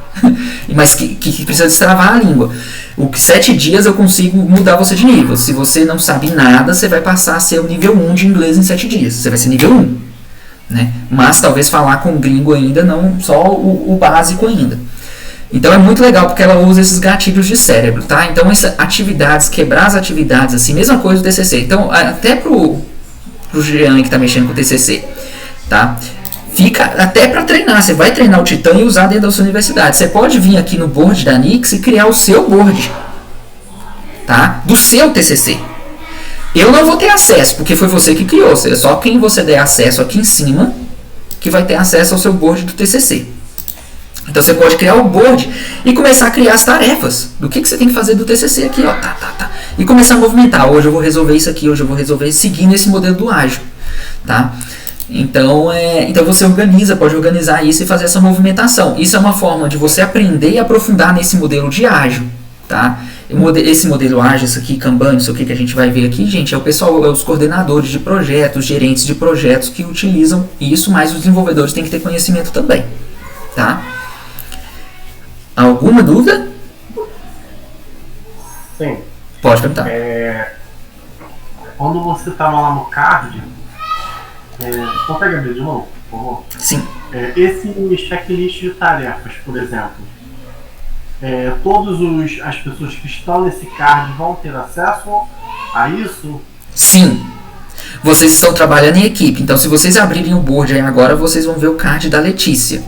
mas que precisa destravar a língua. O que 7 dias eu consigo mudar você de nível. Se você não sabe nada, você vai passar a ser o nível 1 de inglês em 7 dias. Você vai ser nível 1, né? Mas talvez falar com o gringo ainda, não só o básico ainda. Então é muito legal porque ela usa esses gatilhos de cérebro, tá? Então essas atividades, quebrar as atividades, assim, mesma coisa do TCC. Então até pro Jean que está mexendo com o TCC, tá? Fica até para treinar, você vai treinar o Titã e usar dentro da sua universidade. Você pode vir aqui no board da Nix e criar o seu board, tá? Do seu TCC. Eu não vou ter acesso, porque foi você que criou. Só quem você der acesso aqui em cima que vai ter acesso ao seu board do TCC. Então você pode criar o board e começar a criar as tarefas do que você tem que fazer do TCC aqui, ó, e começar a movimentar. Hoje eu vou resolver isso aqui, hoje eu vou resolver isso, seguindo esse modelo do ágil, tá? Então você pode organizar isso e fazer essa movimentação. Isso é uma forma de você aprender e aprofundar nesse modelo de ágil, tá? Esse modelo ágil, isso aqui, Kanban, isso aqui que a gente vai ver aqui, gente, é o pessoal, os coordenadores de projetos, gerentes de projetos que utilizam isso, mas os desenvolvedores têm que ter conhecimento também, tá? Alguma dúvida? Sim. Pode perguntar. Quando você estava lá no card, vou pegar de novo, por favor. Sim. Esse checklist de tarefas, por exemplo, todas as pessoas que estão nesse card vão ter acesso a isso? Sim. Vocês estão trabalhando em equipe, então se vocês abrirem o board aí agora, vocês vão ver o card da Letícia.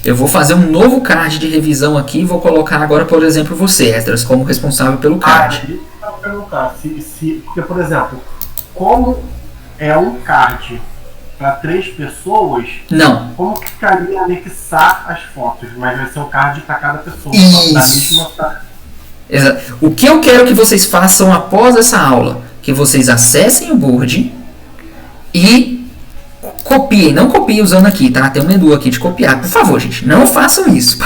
Eu vou fazer um novo card de revisão aqui e vou colocar agora, por exemplo, você, Esdras, como responsável pelo card. Eu vou perguntar, porque, por exemplo, como é um card para 3 pessoas, não. Como que ficaria anexar as fotos? Mas vai ser um card para cada pessoa. Isso. Exato. O que eu quero que vocês façam após essa aula? Que vocês acessem o board e copiem. Não copiem usando aqui, tá? Tem um menu aqui de copiar. Por favor, gente, não façam isso.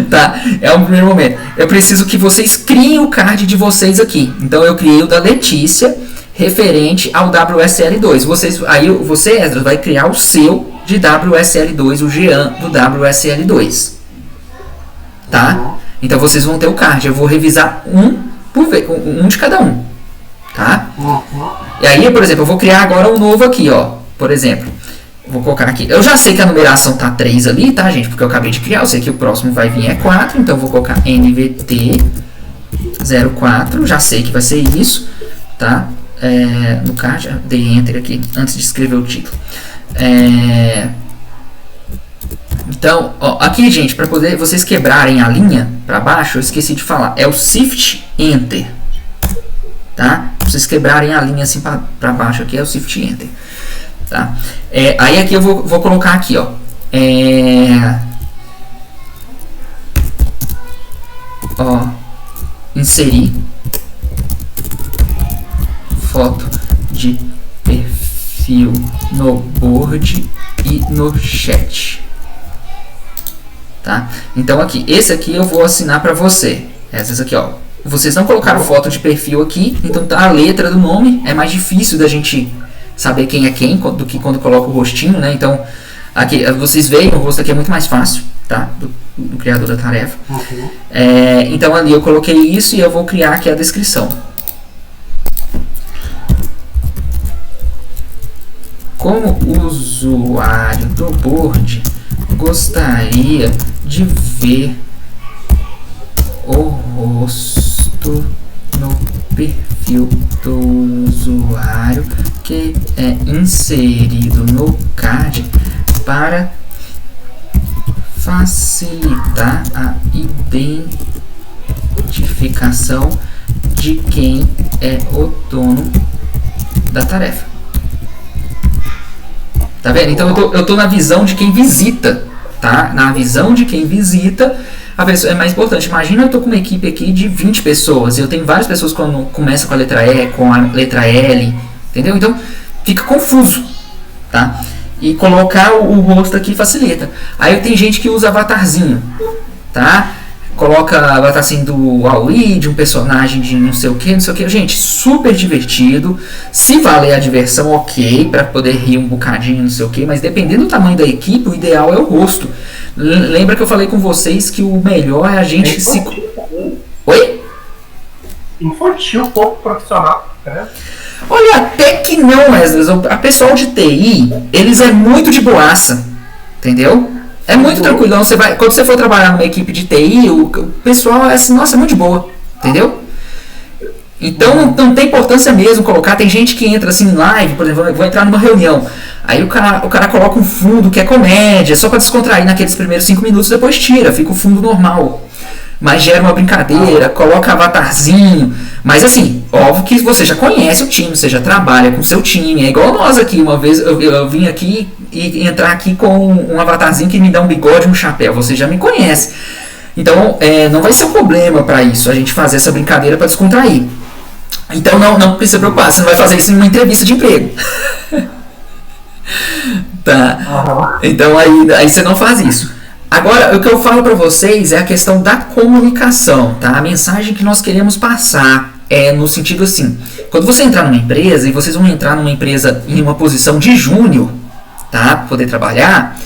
Tá? É o primeiro momento. Eu preciso que vocês criem o card de vocês aqui. Então eu criei o da Letícia referente ao WSL2. Você, Esdras, vai criar o seu de WSL2, o Jean do WSL2. Tá? Então vocês vão ter o card. Eu vou revisar um de cada um. Tá? E aí, por exemplo, eu vou criar agora um novo aqui, ó. Por exemplo, vou colocar aqui. Eu já sei que a numeração tá 3 ali, tá, gente? Porque eu acabei de criar. Eu sei que o próximo vai vir é 4. Então eu vou colocar NVT 04. Já sei que vai ser isso, tá? No card, dei enter aqui antes de escrever o título. Então, ó, aqui, gente, para poder vocês quebrarem a linha para baixo, eu esqueci de falar. É o Shift Enter, tá? vocês quebrarem a linha assim para baixo aqui, é o Shift Enter. Tá? Aí aqui eu vou colocar aqui, ó. Inserir foto de perfil no board e no chat. Tá? Então aqui, esse aqui eu vou assinar para você. Essas aqui, ó. Vocês não colocaram foto de perfil aqui, então tá a letra do nome. É mais difícil da gente saber quem é quem do que quando coloca o rostinho, né? Então aqui vocês veem, o rosto aqui é muito mais fácil, tá? Do criador da tarefa. Então ali eu coloquei isso e eu vou criar aqui a descrição. Como usuário do board, gostaria de ver o rosto no perfil do usuário que é inserido no card para facilitar a identificação de quem é o dono da tarefa. Tá vendo? Então eu tô na visão de quem visita, tá? Na visão de quem visita, a pessoa é mais importante. Imagina eu tô com uma equipe aqui de 20 pessoas, e eu tenho várias pessoas quando começa com a letra E, com a letra L, entendeu? Então fica confuso, tá? E colocar o rosto aqui facilita. Aí tem gente que usa avatarzinho, tá? Coloca avatarzinho do Aoi, de um personagem de não sei o que, não sei o que. Gente, super divertido. Se valer a diversão, ok, para poder rir um bocadinho, não sei o que. Mas dependendo do tamanho da equipe, o ideal é o rosto. Lembra que eu falei com vocês que o melhor é a gente se... Oi? Infantil, pouco profissional, né? Olha, até que não, Wesley. A pessoal de TI, eles é muito de boaça, entendeu? É muito tranquilão. Quando você for trabalhar numa equipe de TI, o pessoal é assim, nossa, é muito de boa, entendeu? Então não tem importância mesmo colocar. Tem gente que entra assim em live, por exemplo, vou entrar numa reunião. Aí o cara coloca um fundo que é comédia, só para descontrair naqueles primeiros 5 minutos, depois tira, fica o fundo normal. Mas gera uma brincadeira, coloca avatarzinho. Mas assim, óbvio que você já conhece o time, você já trabalha com o seu time. É igual nós aqui, uma vez eu vim aqui e entrar aqui com um avatarzinho que me dá um bigode e um chapéu. Você já me conhece. Então não vai ser um problema para isso, a gente fazer essa brincadeira para descontrair. Então não precisa preocupar, você não vai fazer isso em uma entrevista de emprego. Tá? Então aí você não faz isso. Agora, o que eu falo para vocês é a questão da comunicação, tá? A mensagem que nós queremos passar é no sentido assim, quando você entrar numa empresa, e vocês vão entrar numa empresa em uma posição de júnior, tá? Pra poder trabalhar,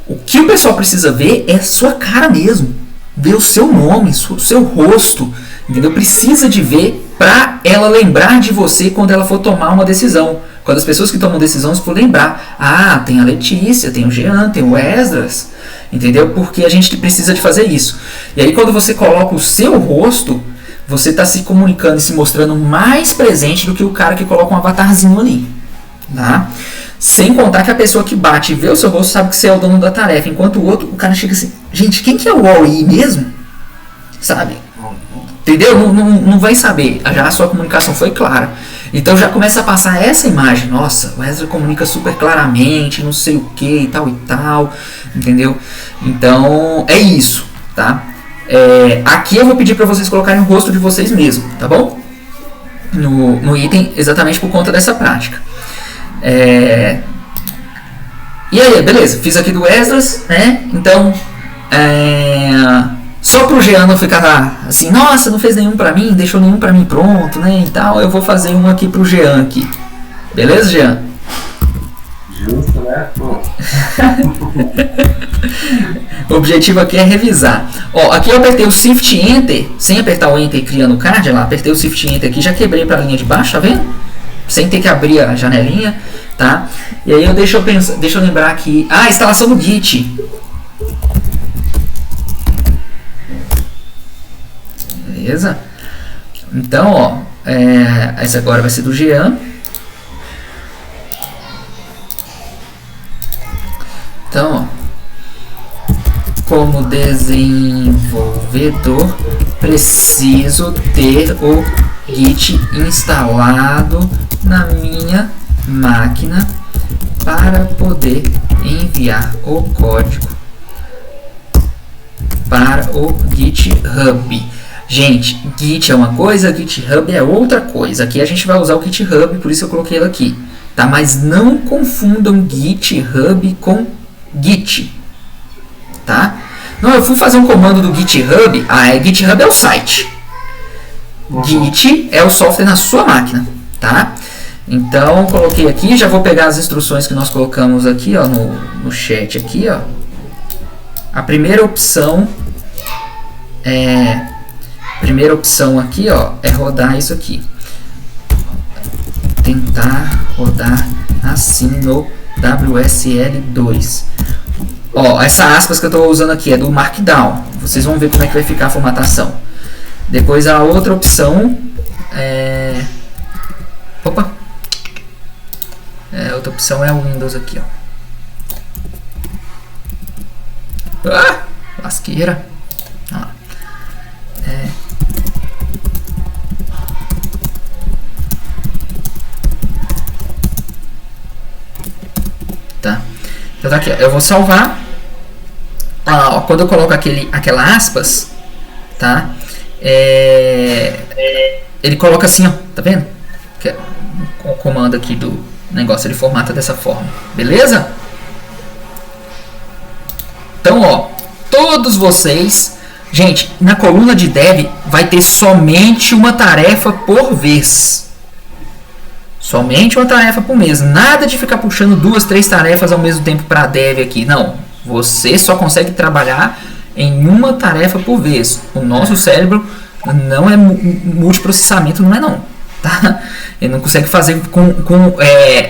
o que o pessoal precisa ver é a sua cara mesmo, ver o seu nome, o seu rosto, entendeu? Precisa de ver para ela lembrar de você quando ela for tomar uma decisão. Quando as pessoas que tomam decisões for lembrar, tem a Letícia, tem o Jean, tem o Esdras, entendeu? Porque a gente precisa de fazer isso. E aí quando você coloca o seu rosto, você está se comunicando e se mostrando mais presente do que o cara que coloca um avatarzinho ali, tá? Sem contar que a pessoa que bate e vê o seu rosto sabe que você é o dono da tarefa, enquanto o outro, o cara chega assim, gente, quem que é o Aoi mesmo? Sabe? Entendeu? Não vai saber. Já a sua comunicação foi clara. Então já começa a passar essa imagem. Nossa, o Ezra comunica super claramente, não sei o que e tal. Entendeu? Então é isso, tá? Aqui eu vou pedir para vocês colocarem o rosto de vocês mesmo, tá bom? No item, exatamente por conta dessa prática. E aí, beleza? Fiz aqui do Esdras, né? Então, só pro Jean não ficar assim, nossa, não fez nenhum pra mim, deixou nenhum pra mim pronto, né, e tal, eu vou fazer um aqui pro Jean aqui. Beleza, Jean? Justo, né? Bom. O objetivo aqui é revisar. Ó, aqui eu apertei o Shift Enter, sem apertar o Enter e criando o card, lá, apertei o Shift Enter aqui, já quebrei pra linha de baixo, tá vendo? Sem ter que abrir a janelinha, tá? E aí deixa eu lembrar aqui, instalação do Git. Beleza? Então, ó, essa agora vai ser do Jean. Então, ó, como desenvolvedor, preciso ter o Git instalado na minha máquina para poder enviar o código para o GitHub. Gente, Git é uma coisa, GitHub é outra coisa. Aqui a gente vai usar o GitHub, por isso eu coloquei ele aqui, tá? Mas não confundam GitHub com Git, tá? Não, eu fui fazer um comando do GitHub. GitHub é o site. Git é o software na sua máquina, tá? Então, coloquei aqui, já vou pegar as instruções que nós colocamos aqui, ó, no chat aqui, ó. A primeira opção aqui, ó, é rodar isso aqui. Tentar rodar assim no WSL2. Ó, essa aspas que eu estou usando aqui é do Markdown. Vocês vão ver como é que vai ficar a formatação. Depois a outra opção outra opção é o Windows aqui, ó. Lasqueira. Olha lá. Tá. Então tá aqui, ó. Eu vou salvar. Ó, quando eu coloco aquela aspas, tá? Ele coloca assim, ó, tá vendo? O comando aqui do negócio, ele formata dessa forma, beleza? Então, ó, todos vocês, gente, na coluna de dev vai ter somente uma tarefa por vez. Somente uma tarefa por mês. Nada de ficar puxando 2, 3 tarefas ao mesmo tempo para dev aqui. Não. Você só consegue trabalhar em uma tarefa por vez. O nosso cérebro não é multiprocessamento, não é não. Tá? Ele não consegue fazer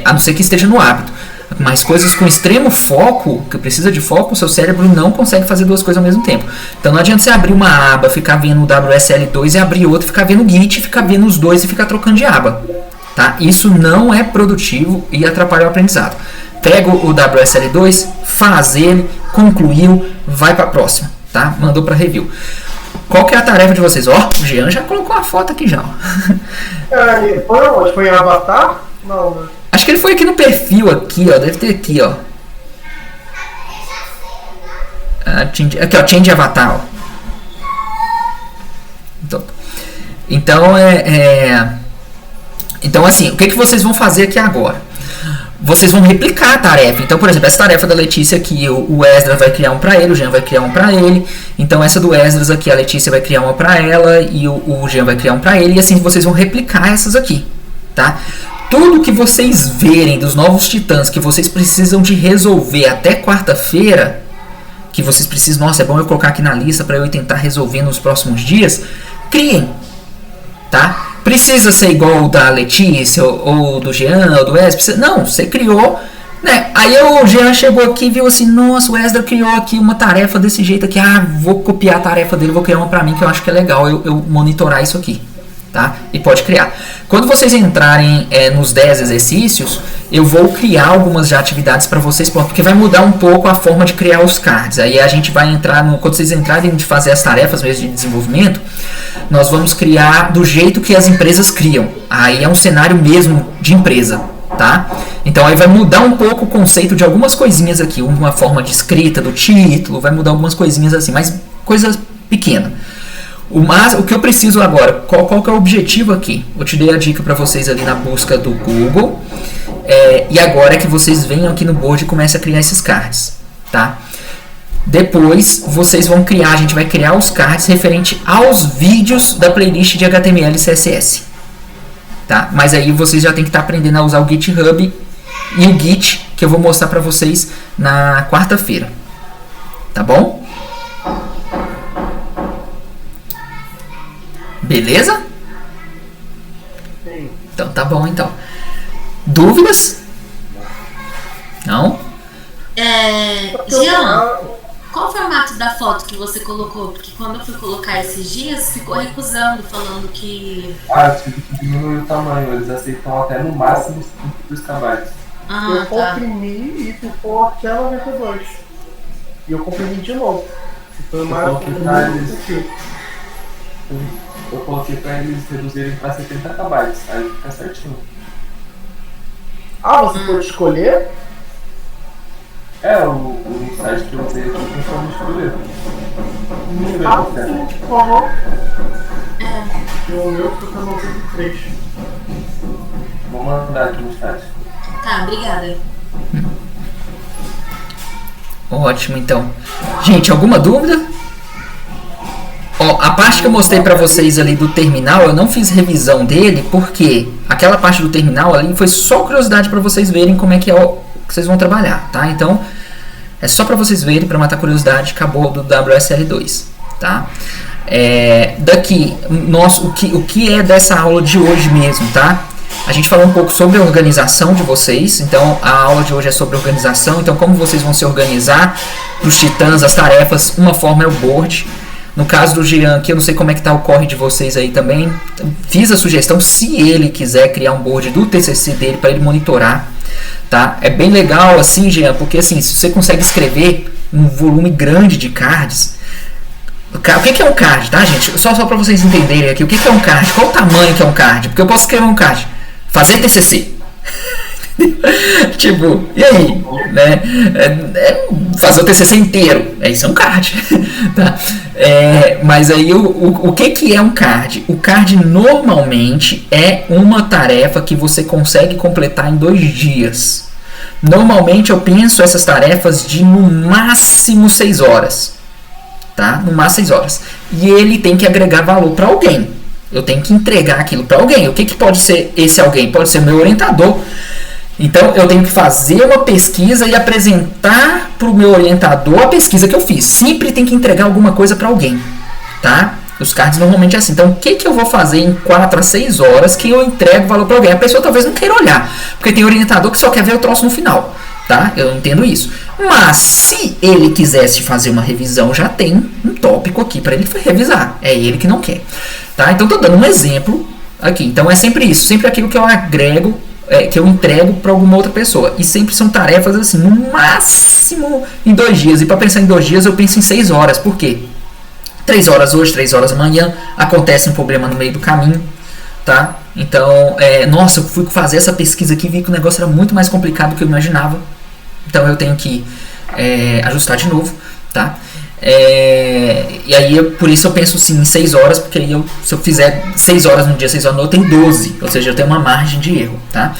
a não ser que esteja no hábito. Mas coisas com extremo foco, que precisa de foco, o seu cérebro não consegue fazer 2 coisas ao mesmo tempo. Então não adianta você abrir uma aba, ficar vendo o WSL2 e abrir outra, ficar vendo o Git, ficar vendo os dois e ficar trocando de aba. Tá? Isso não é produtivo e atrapalha o aprendizado. Pega o WSL2, faz ele, concluiu, vai para a próxima. Tá? Mandou para review. Qual que é a tarefa de vocês? Ó, o Jean já colocou a foto aqui já. Foi onde? Foi em Avatar? Não, né? Acho que ele foi aqui no perfil, aqui, ó. Deve ter aqui, ó. Aqui, ó, Change Avatar, ó. Então, assim, o que vocês vão fazer aqui agora? Vocês vão replicar a tarefa. Então, por exemplo, essa tarefa da Letícia aqui, o Esdras vai criar um para ele, o Jean vai criar um para ele. Então, essa do Esdras aqui, a Letícia vai criar uma para ela e o Jean vai criar um para ele. E assim, vocês vão replicar essas aqui, tá? Tudo que vocês verem dos novos titãs que vocês precisam de resolver até quarta-feira, que vocês precisam, nossa, é bom eu colocar aqui na lista para eu tentar resolver nos próximos dias, criem, tá? Precisa ser igual o da Letícia, ou do Jean, ou do Esdras? Não, você criou, né? Aí o Jean chegou aqui e viu assim, nossa, o Esdras criou aqui uma tarefa desse jeito aqui, vou copiar a tarefa dele, vou criar uma para mim que eu acho que é legal eu monitorar isso aqui. Tá? E pode criar. Quando vocês entrarem nos 10 exercícios, eu vou criar algumas já atividades para vocês, porque vai mudar um pouco a forma de criar os cards. Aí a gente vai entrar, quando vocês entrarem de fazer as tarefas mesmo de desenvolvimento, nós vamos criar do jeito que as empresas criam. Aí é um cenário mesmo de empresa. Tá? Então aí vai mudar um pouco o conceito de algumas coisinhas aqui, uma forma de escrita do título, vai mudar algumas coisinhas assim, mas coisas pequenas. O que eu preciso agora, qual que é o objetivo aqui? Eu te dei a dica para vocês ali na busca do Google, e agora é que vocês venham aqui no board e comecem a criar esses cards, tá? Depois vocês vão criar, a gente vai criar os cards referente aos vídeos da playlist de HTML e CSS, tá? Mas aí vocês já tem que estar aprendendo a usar o GitHub e o Git, que eu vou mostrar para vocês na quarta-feira, tá bom? Beleza? Sim. Então tá bom então. Dúvidas? Não? Jean, qual o formato da foto que você colocou? Porque quando eu fui colocar esses dias, ficou recusando, falando que... tive que diminuir o tamanho, eles aceitam até no máximo 5 trabalhos. Eu comprimi e ficou até 92. E eu comprimi de novo. Foi mais eu coloquei pra eles reduzirem pra 70 KB, aí fica certinho. Ah, você pode escolher? O site que eu usei aqui tem como escolher. Ah, sim, por favor. O meu fica 93. Vou mandar aqui no chat. Tá, obrigada. Ótimo, então. Gente, alguma dúvida? Ó, a parte que eu mostrei pra vocês ali do terminal, eu não fiz revisão dele, porque aquela parte do terminal ali foi só curiosidade pra vocês verem como é que que vocês vão trabalhar, tá? Então, é só pra vocês verem, pra matar curiosidade, acabou do WSL2, tá? Daqui, o que é dessa aula de hoje mesmo, tá? A gente falou um pouco sobre a organização de vocês, então a aula de hoje é sobre organização, então como vocês vão se organizar para os titãs, as tarefas, uma forma é o board. No caso do Jean, que eu não sei como é que tá o corre de vocês aí também, fiz a sugestão, se ele quiser criar um board do TCC dele para ele monitorar, tá? É bem legal assim, Jean, porque assim, se você consegue escrever um volume grande de cards. O que é um card, tá, gente? Só para vocês entenderem aqui, o que é um card? Qual o tamanho que é um card? Porque eu posso escrever um card, fazer TCC. Tipo, e aí? Né? Fazer o TCC inteiro. Isso é um card. Tá? Mas aí, o que é um card? O card normalmente é uma tarefa que você consegue completar em 2 dias. Normalmente eu penso essas tarefas de no máximo 6 horas. Tá? No máximo 6 horas. E ele tem que agregar valor para alguém. Eu tenho que entregar aquilo para alguém. O que pode ser esse alguém? Pode ser o meu orientador. Então eu tenho que fazer uma pesquisa e apresentar para o meu orientador a pesquisa que eu fiz. Sempre tem que entregar alguma coisa para alguém. Tá? Os cards normalmente é assim. Então o que eu vou fazer em 4 a 6 horas que eu entrego valor para alguém? A pessoa talvez não queira olhar. Porque tem orientador que só quer ver o troço no final. Tá? Eu entendo isso. Mas se ele quisesse fazer uma revisão, já tem um tópico aqui para ele revisar. É ele que não quer. Tá? Então estou dando um exemplo aqui. Então é sempre isso. Sempre aquilo que eu agrego, que eu entrego para alguma outra pessoa. E sempre são tarefas assim, no máximo em 2 dias. E para pensar em 2 dias eu penso em 6 horas. Por quê? 3 horas hoje, 3 horas amanhã. Acontece um problema no meio do caminho. Tá? Então, nossa, eu fui fazer essa pesquisa aqui e vi que o negócio era muito mais complicado do que eu imaginava. Então eu tenho que ajustar de novo, tá? E aí por isso eu penso sim em 6 horas, porque aí se eu fizer 6 horas num dia, 6 horas no outro, tem 12, ou seja, eu tenho uma margem de erro, tá?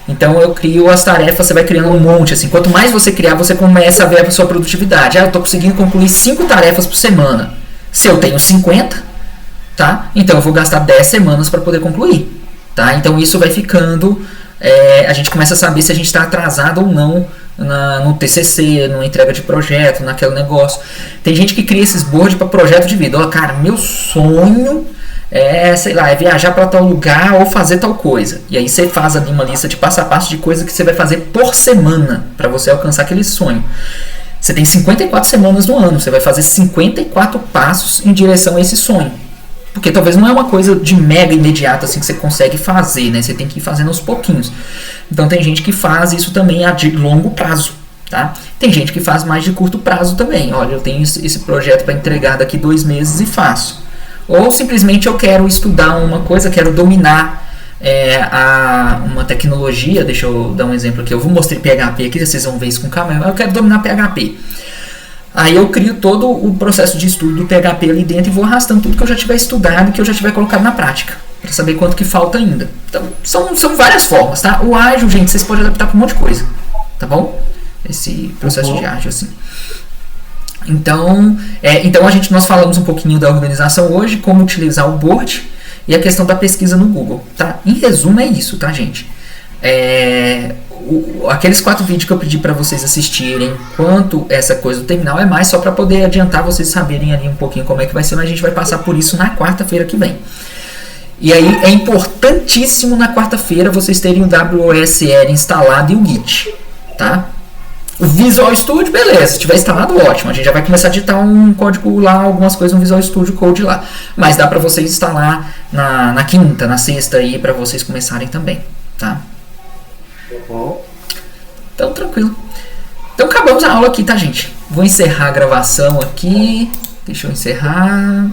Então eu crio as tarefas, você vai criando um monte, assim, quanto mais você criar, você começa a ver a sua produtividade. Eu estou conseguindo concluir 5 tarefas por semana. Se eu tenho 50, tá? Então eu vou gastar 10 semanas para poder concluir, tá? Então isso vai ficando, a gente começa a saber se a gente está atrasado ou não no TCC, numa entrega de projeto, naquele negócio. Tem gente que cria esses boards para projeto de vida. Ó, cara, meu sonho sei lá, é viajar para tal lugar ou fazer tal coisa. E aí você faz ali uma lista de passo a passo de coisas que você vai fazer por semana para você alcançar aquele sonho. Você tem 54 semanas no ano, você vai fazer 54 passos em direção a esse sonho. Porque talvez não é uma coisa de mega imediata assim que você consegue fazer, né? Você tem que ir fazendo aos pouquinhos. Então tem gente que faz isso também a de longo prazo, tá? Tem gente que faz mais de curto prazo também. Olha, eu tenho esse projeto para entregar daqui 2 meses e faço. Ou simplesmente eu quero estudar uma coisa, quero dominar uma tecnologia. Deixa eu dar um exemplo aqui. Eu vou mostrar PHP aqui, vocês vão ver isso com calma. Eu quero dominar PHP. Aí eu crio todo o processo de estudo do PHP ali dentro e vou arrastando tudo que eu já tiver estudado, que eu já tiver colocado na prática, para saber quanto que falta ainda. Então, são várias formas, tá? O ágil, gente, vocês podem adaptar para um monte de coisa, tá bom? Esse processo de ágil, assim. Então, nós falamos um pouquinho da organização hoje, como utilizar o board e a questão da pesquisa no Google, tá? Em resumo é isso, tá, gente? Aqueles 4 vídeos que eu pedi para vocês assistirem, quanto essa coisa do terminal, é mais só para poder adiantar vocês saberem ali um pouquinho como é que vai ser, mas a gente vai passar por isso na quarta-feira que vem. E aí é importantíssimo na quarta-feira vocês terem o WSL instalado e o Git, tá? O Visual Studio, beleza, se tiver instalado, ótimo, a gente já vai começar a digitar um código lá, algumas coisas no Visual Studio Code lá, mas dá para vocês instalar na quinta, na sexta aí, para vocês começarem também, tá? Então, tranquilo. Então, acabamos a aula aqui, tá, gente? Vou encerrar a gravação aqui. Deixa eu encerrar.